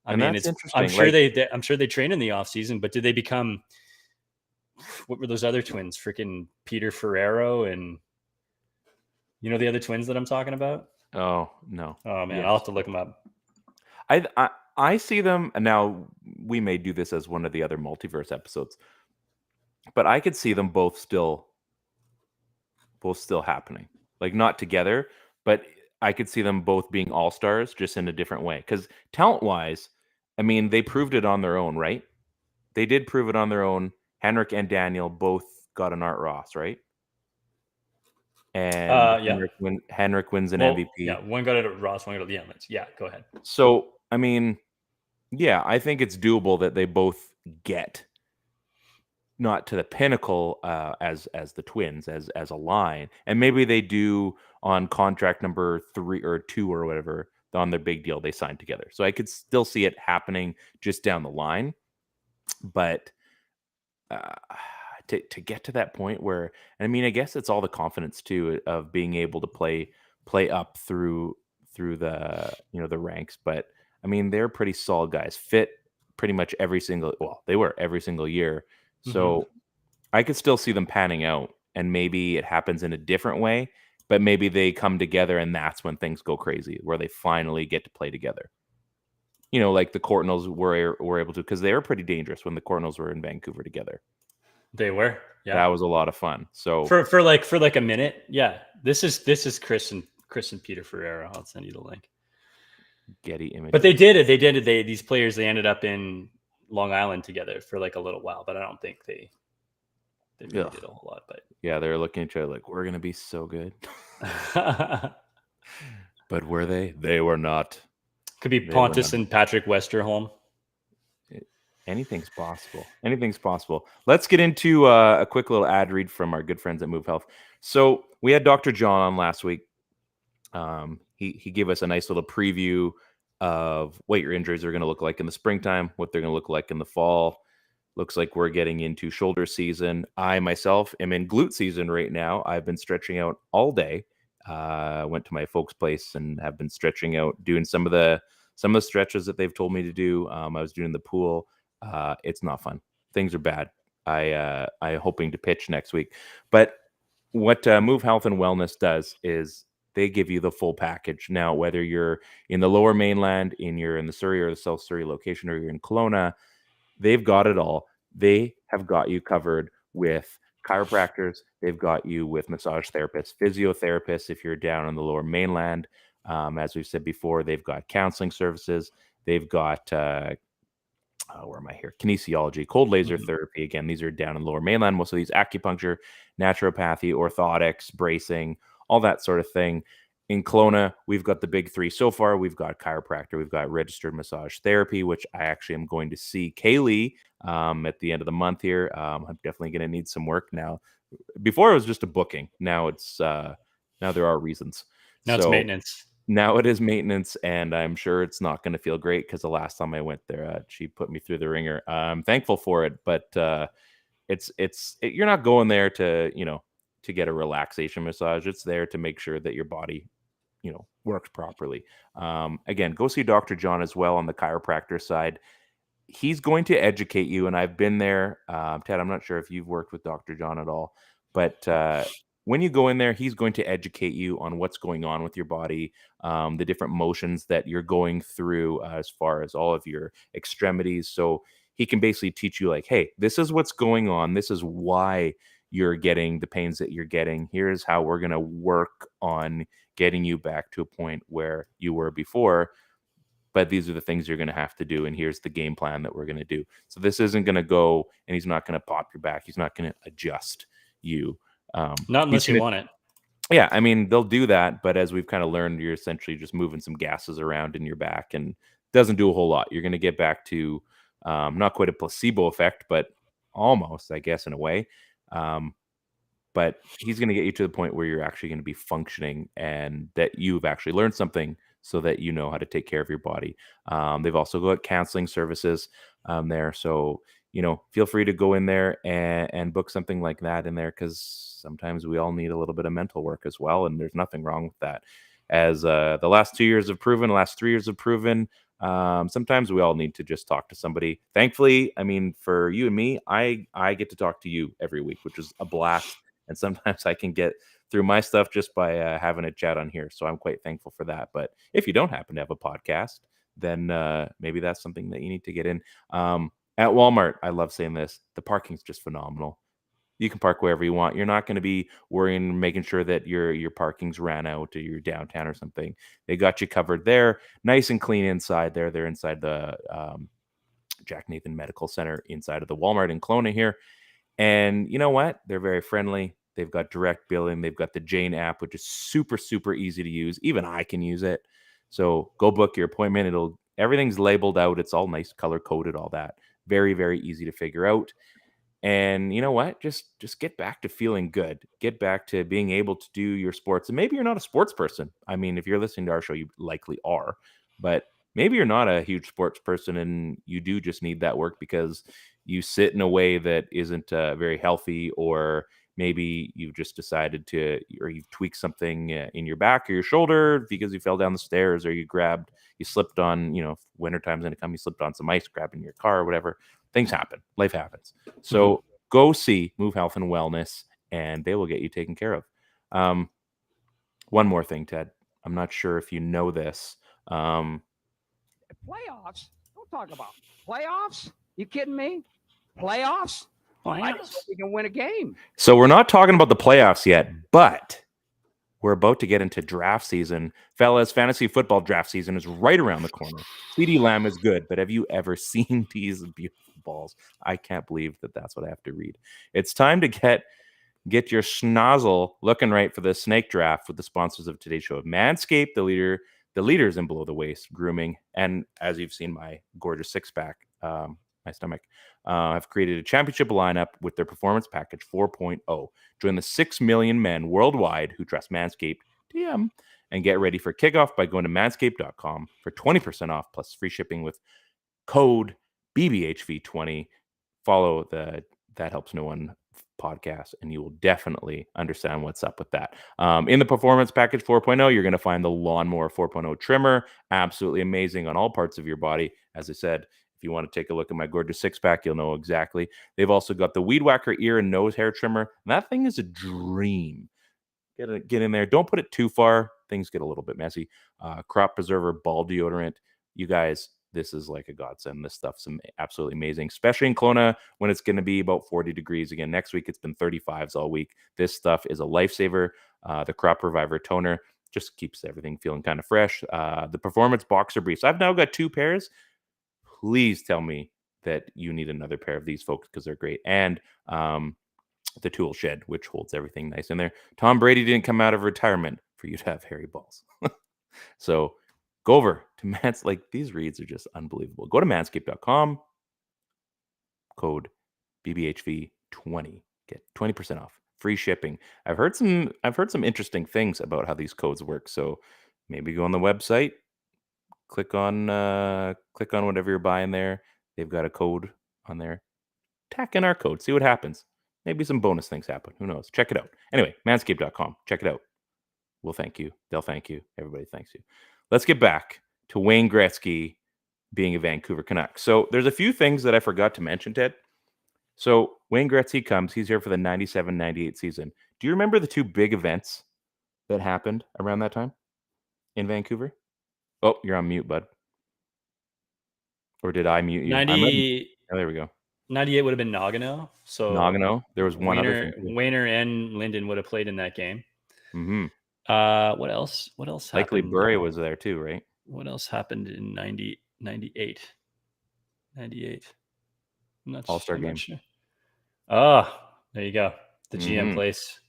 I mean, that's interesting. I'm sure I'm sure they train in the off season, but do they become, what were those other twins? Freaking Peter Ferrero and the other twins that I'm talking about? Oh, no. Oh man, yes. I'll have to look them up. I see them, and now we may do this as one of the other multiverse episodes, but I could see them both still happening. Like, not together, but I could see them both being all-stars, just in a different way. Because talent-wise, I mean, they proved it on their own, right? They did prove it on their own. Henrik and Daniel both got an Art Ross, right? And yeah. Henrik wins an MVP. Yeah, one got it at Ross, one got it at the Emirates. Yeah, go ahead. So, I mean, yeah, I think it's doable that they both get not to the pinnacle as the Twins, as a line, and maybe they do on contract number 3 or 2 or whatever, on their big deal they signed together. So I could still see it happening just down the line, but to get to that point where, I mean, I guess it's all the confidence too of being able to play up through the the ranks. But I mean, they're pretty solid guys, fit pretty much every single year. So I could still see them panning out, and maybe it happens in a different way, but maybe they come together and that's when things go crazy, where they finally get to play together. Like the Cardinals were able to, because they were pretty dangerous when the Cardinals were in Vancouver together. They were. Yeah. That was a lot of fun. So for like a minute. Yeah. This is Chris and Peter Ferrero. I'll send you the link. Getty Images. But they did it. These players, they ended up in Long Island together for like a little while, but I don't think they really did a whole lot. But yeah, they're looking at each other like, we're gonna be so good. But were they? They were not. Could be Pontus and Patrick Westerholm. Anything's possible. Anything's possible. Let's get into a quick little ad read from our good friends at Move Health. So we had Dr. John on last week. He gave us a nice little preview of what your injuries are going to look like in the springtime, what they're going to look like in the fall. Looks like we're getting into shoulder season. I myself am in glute season right now. I've been stretching out all day. Went to my folks' place and have been stretching out, doing some of the stretches that they've told me to do. I was doing the pool. It's not fun. Things are bad. I'm hoping to pitch next week. But what Move Health and Wellness does is they give you the full package. Now, whether you're in the Lower Mainland, you're in the Surrey or the South Surrey location, or you're in Kelowna, they've got it all. They have got you covered with chiropractors. They've got you with massage therapists, physiotherapists if you're down in the Lower Mainland. As we've said before, they've got counseling services. They've got where am I here? Kinesiology, cold laser therapy. Again, these are down in Lower Mainland. Most of these acupuncture, naturopathy, orthotics, bracing, all that sort of thing. In Kelowna, we've got the big 3 so far. We've got chiropractor. We've got registered massage therapy, which I actually am going to see Kaylee at the end of the month here. I'm definitely going to need some work now. Before it was just a booking. Now it's now there are reasons. Now it's maintenance. Now it is maintenance, and I'm sure it's not going to feel great because the last time I went there, she put me through the ringer. I'm thankful for it, but you're not going there to to get a relaxation massage. It's there to make sure that your body, works properly. Again, go see Dr. John as well on the chiropractor side. He's going to educate you, and I've been there. Ted, I'm not sure if you've worked with Dr. John at all, but when you go in there, he's going to educate you on what's going on with your body, the different motions that you're going through as far as all of your extremities. So he can basically teach you, like, hey, this is what's going on. This is why you're getting the pains that you're getting. Here's how we're going to work on getting you back to a point where you were before. But these are the things you're going to have to do. And here's the game plan that we're going to do. So this isn't going to go, and he's not going to pop your back. He's not going to adjust you. Not unless you want it. Yeah, I mean, they'll do that, but as we've kind of learned, you're essentially just moving some gases around in your back, and doesn't do a whole lot. You're going to get back to not quite a placebo effect, but almost, I guess, in a way. But he's going to get you to the point where you're actually going to be functioning, and that you've actually learned something, so that you know how to take care of your body. They've also got counseling services there, so feel free to go in there and book something like that in there, because sometimes we all need a little bit of mental work as well, and there's nothing wrong with that. As the last 2 years have proven, the last 3 years have proven, sometimes we all need to just talk to somebody. Thankfully, I mean, for you and me, I get to talk to you every week, which is a blast. And sometimes I can get through my stuff just by having a chat on here. So I'm quite thankful for that. But if you don't happen to have a podcast, then maybe that's something that you need to get in. At Walmart, I love saying this, the parking's just phenomenal. You can park wherever you want. You're not going to be worrying, making sure that your parking's ran out, or you're downtown or something. They got you covered there. Nice and clean inside there. They're inside the Jack Nathan Medical Center inside of the Walmart in Kelowna here. And you know what? They're very friendly. They've got direct billing. They've got the Jane app, which is super, super easy to use. Even I can use it. So go book your appointment. Everything's labeled out. It's all nice, color coded, all that. Very, very easy to figure out. And you know what? Just get back to feeling good. Get back to being able to do your sports. And maybe you're not a sports person. I mean, if you're listening to our show, you likely are. But maybe you're not a huge sports person, and you do just need that work because you sit in a way that isn't very healthy, or maybe you've just decided to, or you've tweaked something in your back or your shoulder because you fell down the stairs, or you slipped on, wintertime's going to come, you slipped on some ice, grabbing your car or whatever. Things happen. Life happens. So go see Move Health and Wellness, and they will get you taken care of. One more thing, Ted. I'm not sure if you know this. Playoffs? Don't talk about playoffs. You kidding me? Playoffs? I just hope we can win a game. So we're not talking about the playoffs yet, but we're about to get into draft season. Fellas, fantasy football draft season is right around the corner. CeeDee Lamb is good, but have you ever seen these beautiful balls? I can't believe that that's what I have to read. It's time to get your schnozzle looking right for the snake draft with the sponsors of today's show. Manscaped, the leaders in below the waist grooming. And as you've seen, my gorgeous six-pack, my stomach, I've created a championship lineup with their Performance Package 4.0. Join the 6 million men worldwide who trust Manscaped DM, and get ready for kickoff by going to manscaped.com for 20% off plus free shipping with code BBHV20. Follow the That Helps No One podcast, and you will definitely understand what's up with that. In the Performance Package 4.0, you're going to find the Lawnmower 4.0 trimmer. Absolutely amazing on all parts of your body. As I said, if you want to take a look at my gorgeous six-pack, you'll know exactly. They've also got the Weed Whacker ear and nose hair trimmer. And that thing is a dream. Get in there. Don't put it too far. Things get a little bit messy. Crop Preserver ball deodorant. You guys, this is like a godsend. This stuff's absolutely amazing, especially in Kelowna when it's going to be about 40 degrees. Again, next week, it's been 35s all week. This stuff is a lifesaver. The Crop Reviver toner just keeps everything feeling kind of fresh. The Performance Boxer Briefs. I've now got 2 pairs. Please tell me that you need another pair of these, folks, because they're great. And the Tool Shed, which holds everything nice in there. Tom Brady didn't come out of retirement for you to have hairy balls. So go over to Mans. Like, these reads are just unbelievable. Go to manscaped.com, code BBHV20. Get 20% off, free shipping. I've heard some interesting things about how these codes work. So maybe go on the website, click on whatever you're buying there. They've got a code on there. Tack in our code. See what happens. maybe some bonus things happen. Who knows? Check it out. Anyway, manscaped.com. Check it out. We'll thank you. They'll thank you. Everybody thanks you. Let's get back to Wayne Gretzky being a Vancouver Canuck. So there's a few things that I forgot to mention, Ted. So Wayne Gretzky comes. He's here for the 97-98 season. Do you remember the two big events that happened around that time in Vancouver? Oh, you're on mute, bud. Or did I mute you? 90. Oh, there we go. 98 would have been Nagano. So Nagano. There was one other thing. Wayner and Linden would have played in that game. Mm-hmm. What else? What else Likely happened? Burry was there too, right? What else happened in 98? 98. All-Star game. Sure. Oh, there you go. The GM place.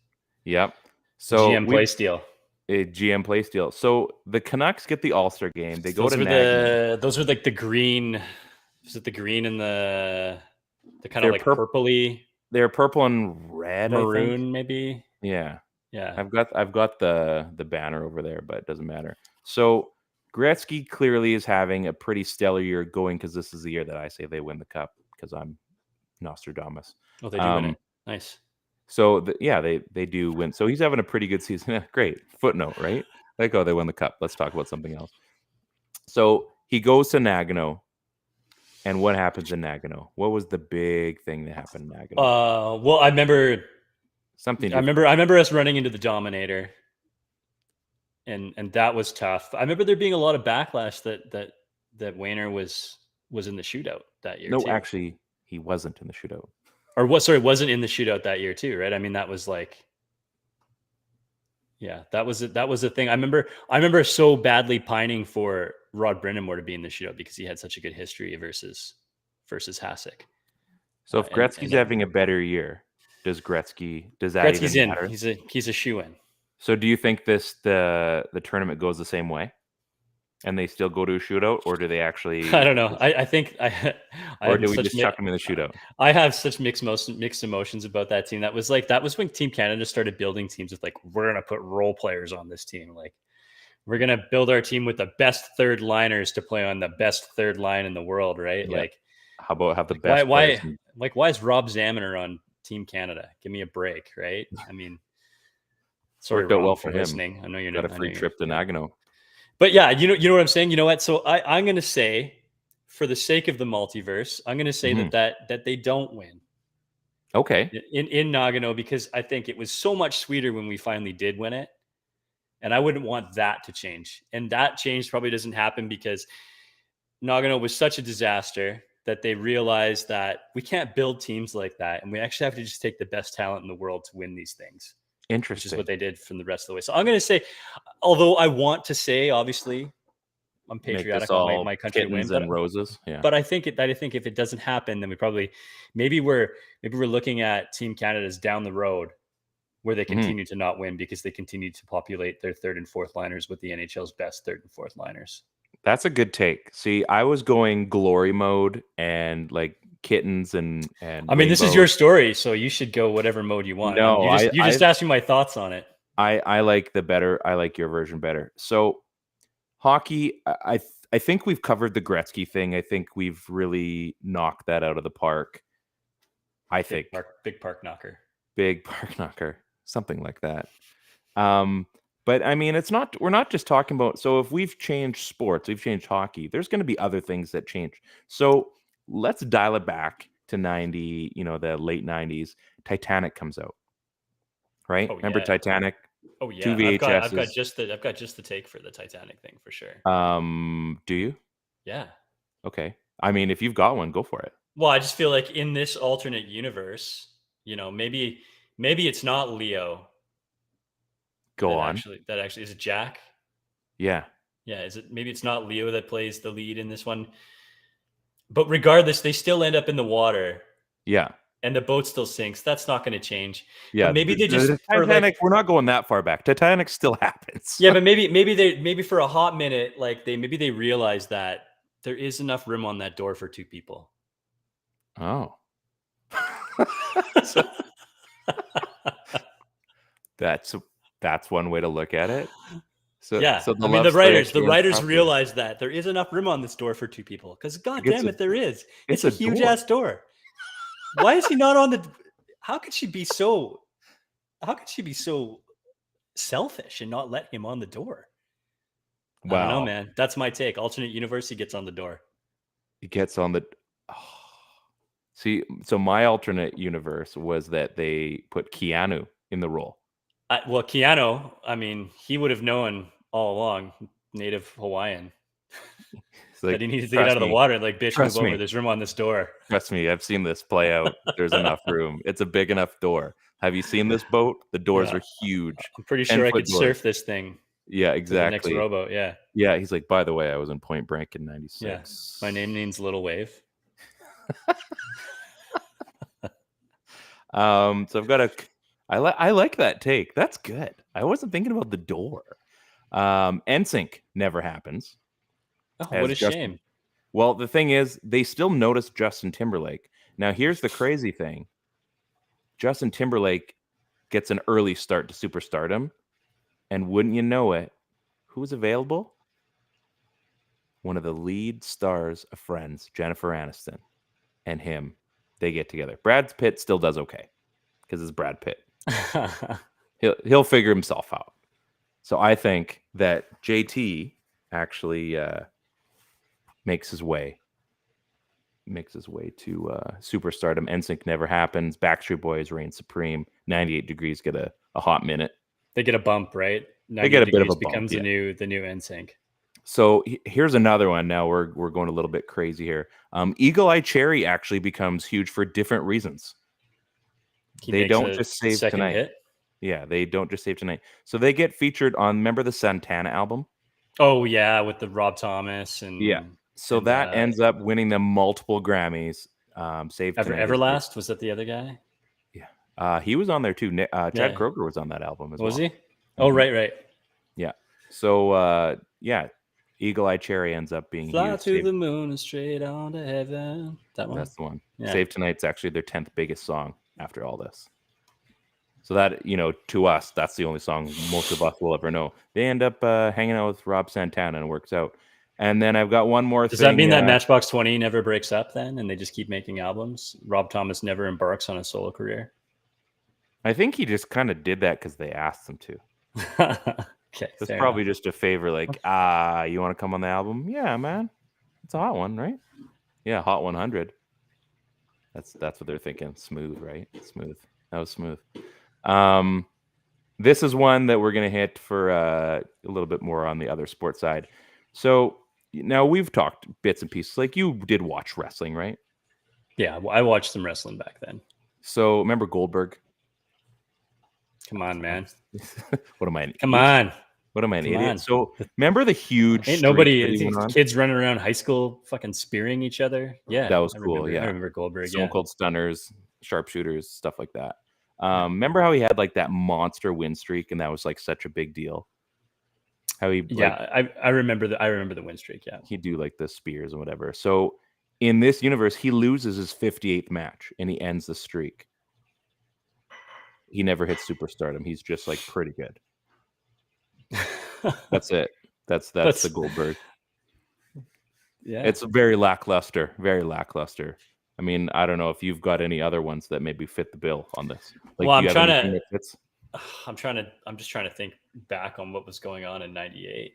Yep. So GM place deal. A GM place deal. So the Canucks get the All-Star game. They go to Nagano. Those were like the green. Is it the green and the kind of like purpley? They're purple and red, maroon, maybe. Yeah. Yeah. I've got the banner over there, but it doesn't matter. So Gretzky clearly is having a pretty stellar year going, because this is the year that I say they win the cup, because I'm Nostradamus. Oh, they do win it. Nice. So they do win. So he's having a pretty good season. Great footnote, right? Like, oh, they won the cup. Let's talk about something else. So he goes to Nagano. And what happens in Nagano? What was the big thing that happened in Nagano? Well, I remember something. I remember us running into the Dominator, and that was tough. I remember there being a lot of backlash that Wayner was in the shootout that year. No, too. Actually, he wasn't in the shootout. Or what? Sorry, wasn't in the shootout that year too, right? I mean, that was like, yeah, that was a thing. I remember so badly pining for Rod Brind'Amour to be in the shootout because he had such a good history versus Hasek. So if Gretzky's having a better year, does that even matter? He's a shoe-in. So do you think the tournament goes the same way, and they still go to a shootout, or do they actually? I don't know. I think or do we just chuck them in the shootout? I have such mixed emotions about that team. That was when Team Canada started building teams with like, we're gonna put role players on this team. Like, we're gonna build our team with the best third liners to play on the best third line in the world, right? Yeah. Like, how about have the best? Why is Rob Zaminer on Team Canada? Give me a break, right? I mean, sorry, worked out Rob, well for him. Listening. I know you're got a free trip to Nagano. But yeah, you know what I'm saying? You know what? So I'm going to say, for the sake of the multiverse, I'm going to say that they don't win. Okay. In Nagano, because I think it was so much sweeter when we finally did win it. And I wouldn't want that to change. And that change probably doesn't happen because Nagano was such a disaster that they realized that we can't build teams like that. And we actually have to just take the best talent in the world to win these things. Interesting. Which is what they did from the rest of the way. So I'm going to say, although I want to say, obviously, I'm patriotic. I want my country to win. And roses. Yeah. But I think if it doesn't happen, then we probably maybe we're looking at Team Canada's down the road where they continue to not win because they continue to populate their third and fourth liners with the NHL's best third and fourth liners. That's a good take. See, I was going glory mode and like kittens and I mean, this is your story, so you should go whatever mode you want. No, you just asked me my thoughts on it. I like I like your version better. So hockey, I think we've covered the Gretzky thing. I think we've really knocked that out of the park. Big park knocker. Something like that. But I mean, we're not just talking about, so if we've changed sports, we've changed hockey, there's going to be other things that change. So let's dial it back to the late 90s. Titanic comes out, right? Oh, remember Titanic? Oh yeah. 2 VHSs. I've got just the take for the Titanic thing for sure. Do you? Yeah. Okay. I mean, if you've got one, go for it. Well, I just feel like in this alternate universe, maybe it's not Leo. Go on. That actually is it Jack? Yeah. Yeah. Maybe it's not Leo that plays the lead in this one. But regardless, they still end up in the water. Yeah. And the boat still sinks. That's not going to change. Yeah. But maybe they just the Titanic. We're not going that far back. Titanic still happens. Yeah, but maybe for a hot minute, like they realize that there is enough room on that door for two people. Oh. That's one way to look at it. So the writers realize that there is enough room on this door for two people because God damn it, there is. It's a huge ass door. Why is he not on the? how could she be so selfish and not let him on the door? I don't know, Wow. man. That's my take. Alternate universe, he gets on the door. He gets on the. Oh. See, so my alternate universe was that they put Keanu in the role. Well, Keanu, I mean, he would have known all along, native Hawaiian, Like, that he needed to get out of the water. Like, bitch, move over. There's room on this door. Trust me, I've seen this play out. There's enough room. It's a big enough door. Have you seen this boat? The doors are huge. I'm pretty sure I could surf this thing. Yeah, exactly. To the next rowboat, yeah. Yeah, he's like, by the way, I was in Point Break in '96. Yeah. My name means little wave. So I've got I like that take. That's good. I wasn't thinking about the door. NSYNC never happens. Oh, what a shame. Well, the thing is, they still notice Justin Timberlake. Now, here's the crazy thing. Justin Timberlake gets an early start to superstardom. And wouldn't you know it, who's available? One of the lead stars of Friends, Jennifer Aniston, and him. They get together. Brad Pitt still does okay because it's Brad Pitt. He'll figure himself out. So I think that JT actually makes his way to superstardom. NSYNC never happens. Backstreet Boys reign supreme. 98 Degrees get a hot minute. They get a bump, right? They get a bit of a bump. Becomes the new NSYNC. So here's another one. Now we're going a little bit crazy here. Eagle Eye Cherry actually becomes huge for different reasons. They don't just save tonight. Hit? Yeah, they don't just save tonight. So they get featured on. Remember the Santana album? Oh yeah, with the Rob Thomas and So that ends up winning them multiple Grammys. Save tonight. Everlast, was that the other guy? Yeah, he was on there too. Chad Kroeger was on that album as well. Was he? Oh, right. Yeah. So Eagle Eye Cherry ends up being Fly huge. to the moon and straight on to heaven. That one. That's the one. Yeah. Save Tonight's actually their 10th biggest song after all this. So that, to us, that's the only song most of us will ever know. They end up hanging out with Rob Santana and it works out. And then I've got one more thing. Does that mean that Matchbox 20 never breaks up then and they just keep making albums? Rob Thomas never embarks on a solo career? I think he just kind of did that because they asked him to. Okay, it's probably just a favor, like, you want to come on the album? Yeah, man. It's a hot one, right? Yeah, Hot 100. That's what they're thinking. Smooth, right? Smooth. That was smooth. This is one that we're going to hit for a little bit more on the other sports side. So now we've talked bits and pieces. Like you did watch wrestling, right? Yeah, I watched some wrestling back then. So remember Goldberg? Come on, man. What am I? Come on. What am I, an idiot? So remember the huge ain't nobody kids running around high school fucking spearing each other? Yeah. That was cool. I remember Goldberg. Stone Cold Stunners, sharpshooters, stuff like that. Remember how he had like that monster win streak and that was like such a big deal? How he I remember the win streak, yeah. He'd do like the spears and whatever. So in this universe, he loses his 58th match and he ends the streak. He never hits superstardom. He's just like pretty good. That's it. That's the Goldberg. Yeah. It's very lackluster. Very lackluster. I mean, I don't know if you've got any other ones that maybe fit the bill on this. Like, well, I'm just trying to think back on what was going on in '98.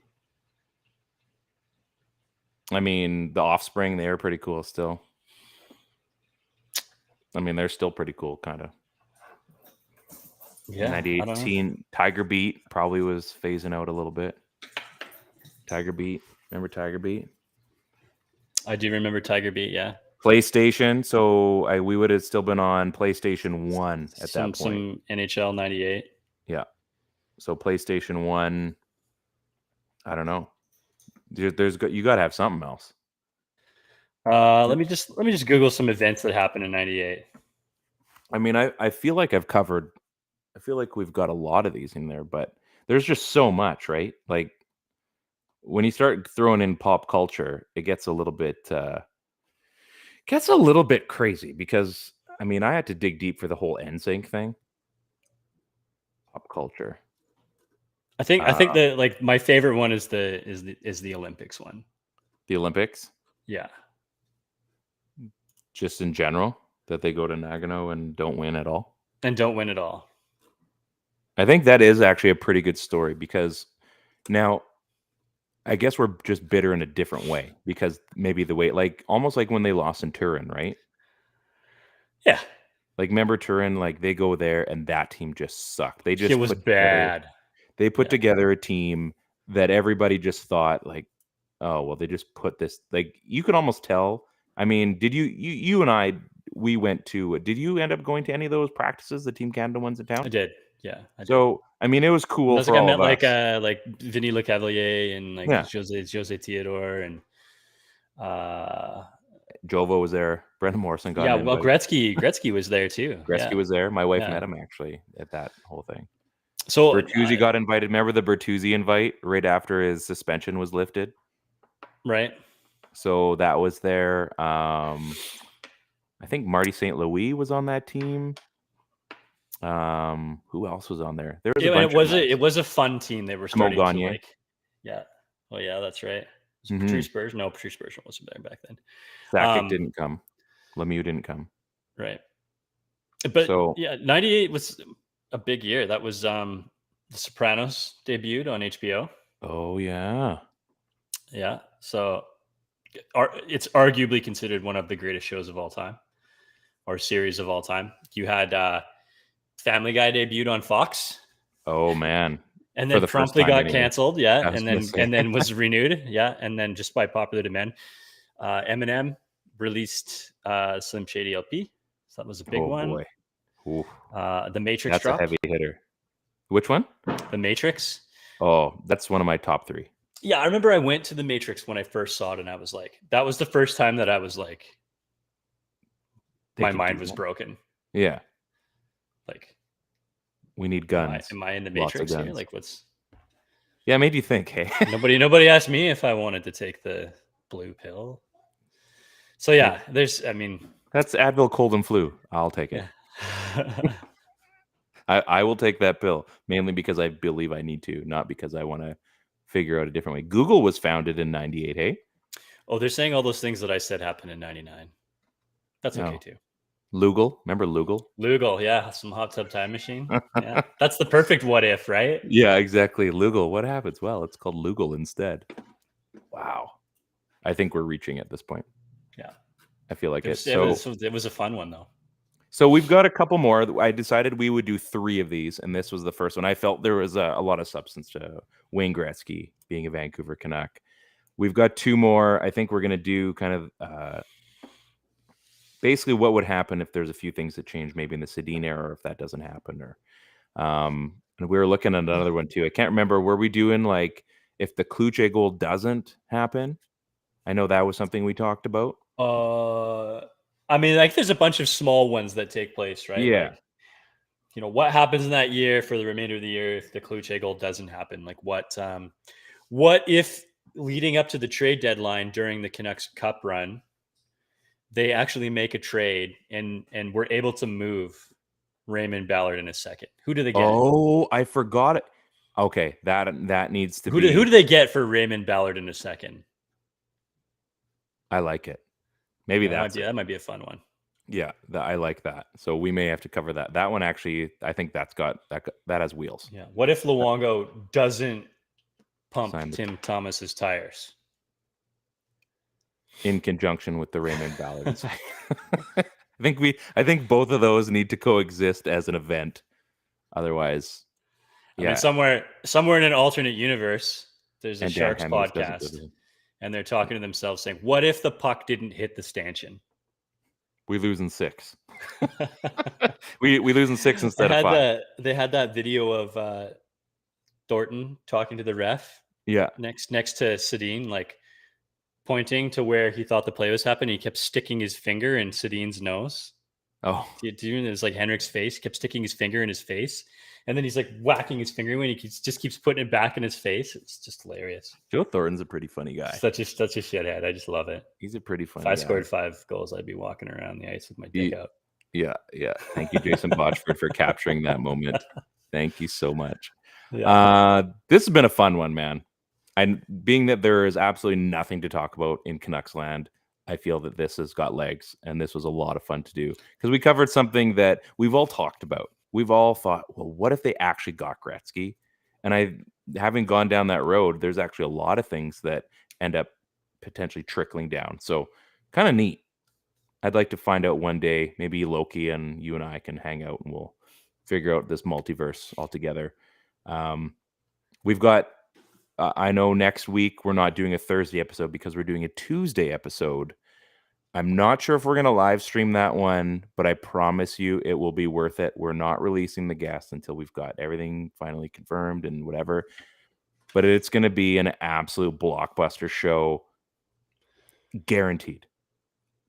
I mean, the Offspring, they are pretty cool still. I mean, they're still pretty cool, kind of. Yeah. 2018 Tiger Beat probably was phasing out a little bit. Tiger Beat. Remember Tiger Beat? I do remember Tiger Beat, yeah. PlayStation. So we would have still been on PlayStation 1 at that point. Some NHL 98. Yeah. So PlayStation 1. I don't know. You got to have something else. Let me just Google some events that happened in '98. I mean, I feel like I've covered. I feel like we've got a lot of these in there, but there's just so much, right? Like when you start throwing in pop culture, it gets a little bit crazy because I mean, I had to dig deep for the whole NSYNC thing. Pop culture. I think that like my favorite one is the Olympics one. The Olympics? Yeah. Just in general? that they go to Nagano and don't win at all. And don't win at all. I think that is actually a pretty good story because now I guess we're just bitter in a different way because maybe the way, like almost like when they lost in Turin, right? Yeah. Like remember Turin, like they go there and that team just sucked. They just It was bad. They put together a team that everybody just thought like, oh well, they just put this, like you could almost tell. I mean, did you and I, we went to, did you end up going to any of those practices, the Team Canada ones in town? I did. Yeah. So I mean, it was cool for I all met of us. like Vinny Lecavalier and like Yeah. Jose Theodore and Jovo was there. Brendan Morrison got an well, invite. Gretzky was there too. Gretzky was there. My wife Yeah. met him actually at that whole thing. So Bertuzzi got invited. Remember the Bertuzzi invite right after his suspension was lifted? Right. So that was there. I think Marty St. Louis was on that team. Who else was on there? There was a bunch it was a fun team. They were starting to like, yeah. Oh yeah, that's right. Patrice Bergeron. No, Patrice Bergeron wasn't there back then. Sakic didn't come. Lemieux didn't come. Right. But yeah, 98 was a big year. That was The Sopranos debuted on HBO. Oh yeah. Yeah. So it's arguably considered one of the greatest shows of all time or series of all time. You had Family Guy debuted on Fox. Oh man. And then promptly got canceled. Yeah. And then was renewed. Yeah. And then just by popular demand, Eminem released Slim Shady LP. So that was a big one. Boy. The Matrix That's dropped. a heavy hitter. Which one? The Matrix. Oh, that's one of my top 3. Yeah, I remember I went to the Matrix when I first saw it, and I was like, that was the first time that I was like, my mind was broken. Yeah. Like, we need guns. Am I in the Matrix here? Like, what's? Yeah, it made you think. Hey, nobody asked me if I wanted to take the blue pill. So yeah, that's Advil cold and flu. I'll take it. Yeah. I will take that pill mainly because I believe I need to, not because I want to figure out a different way. Google was founded in 98. Hey. Oh, they're saying all those things that I said happened in 99. That's okay too. Lugal, remember Lugal? Lugal, yeah, some hot tub time machine. Yeah, that's the perfect what if, right? Yeah, exactly. Lugal, what happens? Well, it's called Lugal instead. Wow, I think we're reaching at this point. Yeah, I feel like it. It was a fun one though. So we've got a couple more. I decided we would do 3 of these, and this was the first one. I felt there was a lot of substance to Wayne Gretzky being a Vancouver Canuck. We've got 2 more. I think we're going to do kind of basically what would happen if there's a few things that change, maybe in the Sedin era, or if that doesn't happen. Or and we were looking at another one too. I can't remember. Were we doing like if the Kluche goal doesn't happen? I know that was something we talked about. I mean, like there's a bunch of small ones that take place, right? Yeah. Like, what happens in that year for the remainder of the year if the Kluche goal doesn't happen? Like what if leading up to the trade deadline during the Canucks Cup run, they actually make a trade and we're able to move Raymond Ballard in a second? Who do they get? Oh, I forgot it. Okay, that needs to be. Who do they get for Raymond Ballard in a second? I like it. Maybe that might be a fun one. Yeah, I like that. So we may have to cover that. That one actually, I think that has wheels. Yeah. What if Luongo doesn't pump Tim Thomas's tires? In conjunction with the Raymond Ballard. I think both of those need to coexist as an event. Otherwise, I mean, somewhere in an alternate universe, there's a Sharks podcast. And they're talking to themselves saying, what if the puck didn't hit the stanchion? We lose in 6. we lose in 6 instead of 5. They had that video of Thornton talking to the ref. Yeah. Next to Sedin, like pointing to where he thought the play was happening. He kept sticking his finger in Sedin's nose. Oh. It was like Henrik's face. He kept sticking his finger in his face. And then he's like whacking his finger when he just keeps putting it back in his face. It's just hilarious. Joe Thornton's a pretty funny guy. Such a shithead. I just love it. He's a pretty funny guy. If I guy. scored 5 goals, I'd be walking around the ice with my dick out. Yeah. Thank you, Jason Botchford, for capturing that moment. Thank you so much. Yeah. This has been a fun one, man. And being that there is absolutely nothing to talk about in Canucks land, I feel that this has got legs, and this was a lot of fun to do because we covered something that we've all talked about. We've all thought, well, what if they actually got Gretzky? And having gone down that road, there's actually a lot of things that end up potentially trickling down. So kind of neat. I'd like to find out one day, maybe Loki and you and I can hang out and we'll figure out this multiverse altogether. We've got, I know next week we're not doing a Thursday episode because we're doing a Tuesday episode. I'm not sure if we're going to live stream that one, but I promise you it will be worth it. We're not releasing the guest until we've got everything finally confirmed and whatever. But it's going to be an absolute blockbuster show. Guaranteed.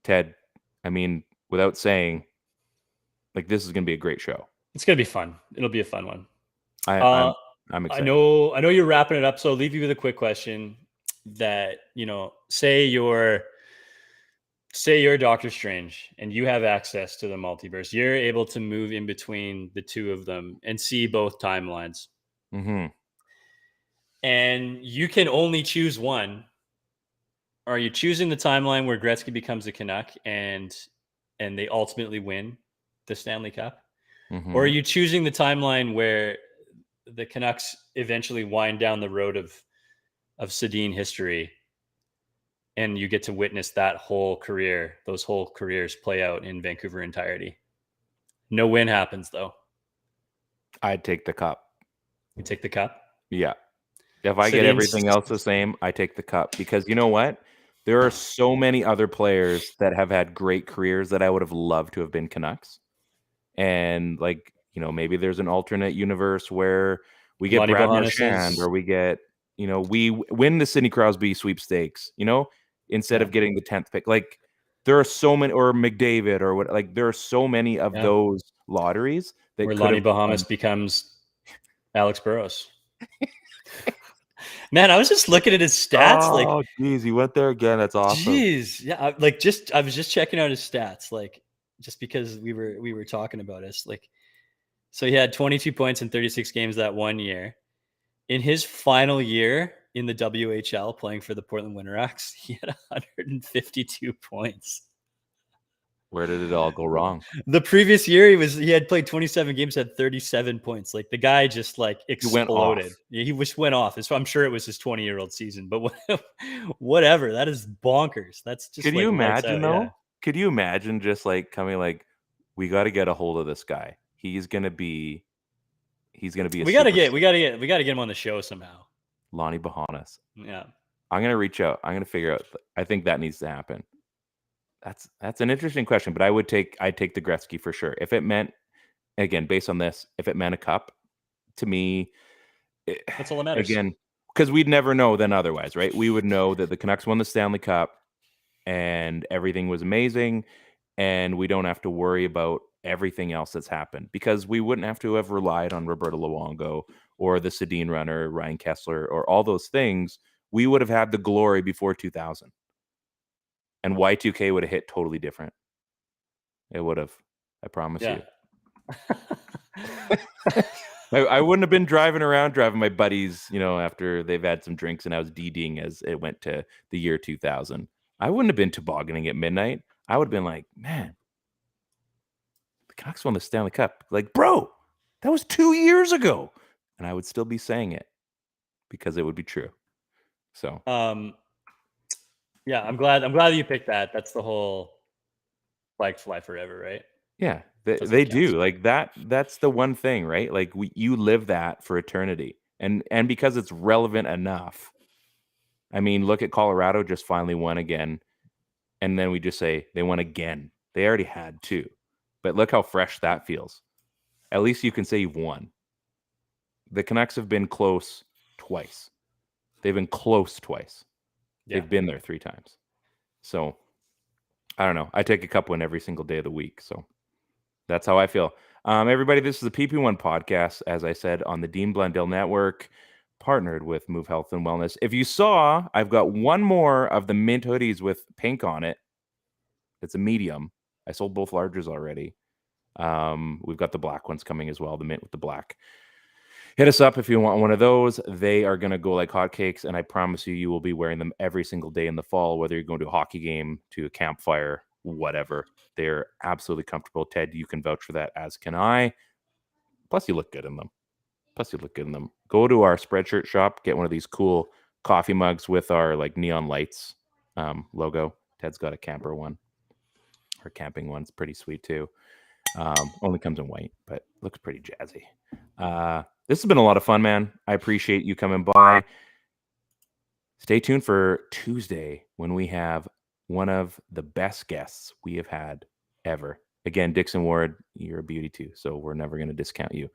Ted, I mean, without saying, like, this is going to be a great show. It's going to be fun. It'll be a fun one. I'm excited. I know you're wrapping it up, so I'll leave you with a quick question that, say you're Doctor Strange and you have access to the multiverse. You're able to move in between the two of them and see both timelines. Mm-hmm. And you can only choose one. Are you choosing the timeline where Gretzky becomes a Canuck and they ultimately win the Stanley Cup? Mm-hmm. Or are you choosing the timeline where the Canucks eventually wind down the road of Sedin history and you get to witness those whole careers play out in Vancouver entirety? No win happens, though. I'd take the cup. You take the cup? Yeah. If I get everything else the same, I take the cup. Because you know what? There are so many other players that have had great careers that I would have loved to have been Canucks. And maybe there's an alternate universe where we get Lonny Brad Bohonos Marchand or we get, we win the Sidney Crosby sweepstakes, instead of getting the 10th pick. Like there are so many, or McDavid or what, like there are so many of those lotteries that where Lonny Bohonos becomes Alex Burrows. Man, I was just looking at his stats. Oh, geez, he went there again. That's awesome. Jeez, yeah. I was just checking out his stats, just because we were talking about us. So he had 22 points in 36 games that one year. In his final year in the WHL, playing for the Portland Winterhawks, he had 152 points. Where did it all go wrong? The previous year, he had played 27 games, had 37 points. Like the guy just exploded. He just went off. So I'm sure it was his 20-year-old season, but whatever. That is bonkers. That's just. Could you imagine though? Yeah. Could you imagine just coming we got to get a hold of this guy. He's gonna be. We got to get him on the show somehow. Lonny Bohonos. Yeah. I'm gonna reach out. I'm gonna figure out. I think that needs to happen. That's an interesting question, but I'd take the Gretzky for sure. If it meant, again, based on this, if it meant a cup, to me, that's all that matters. Again, because we'd never know then otherwise, right? We would know that the Canucks won the Stanley Cup and everything was amazing, and we don't have to worry about everything else that's happened because we wouldn't have to have relied on Roberto Luongo or the Sedin runner, Ryan Kessler, or all those things. We would have had the glory before 2000. And Y2K would have hit totally different. It would have. I promise you. I wouldn't have been driving my buddies, after they've had some drinks and I was DDing as it went to the year 2000. I wouldn't have been tobogganing at midnight. I would have been like, man, the Canucks won the Stanley Cup. Like, bro, that was 2 years ago. And I would still be saying it because it would be true. So, yeah, I'm glad you picked that. That's the whole fly forever, right? Yeah, they do. Like that's the one thing, right? Like you live that for eternity. And because it's relevant enough. I mean, look at Colorado just finally won again. And then we just say they won again. They already had two. But look how fresh that feels. At least you can say you've won. The Canucks have been close twice. They've been close twice. Yeah. They've been there 3 times. So, I don't know. I take a cup win every single day of the week. So, that's how I feel. Everybody, this is the PP1 podcast, as I said, on the Dean Blundell Network, partnered with Move Health and Wellness. If you saw, I've got one more of the mint hoodies with pink on it. It's a medium. I sold both larges already. We've got the black ones coming as well, the mint with the black. hit us up if you want one of those. They are going to go like hotcakes, and I promise you, you will be wearing them every single day in the fall, whether you're going to a hockey game, to a campfire, whatever. They're absolutely comfortable. Ted, you can vouch for that, as can I. Plus, you look good in them. Go to our Spreadshirt shop, get one of these cool coffee mugs with our like neon lights logo. Ted's got a camper one, or camping one. It's pretty sweet too. Only comes in white, but looks pretty jazzy. This has been a lot of fun, man. I appreciate you coming by. Stay tuned for Tuesday when we have one of the best guests we have had ever. Again, Dixon Ward, you're a beauty too, so we're never going to discount you.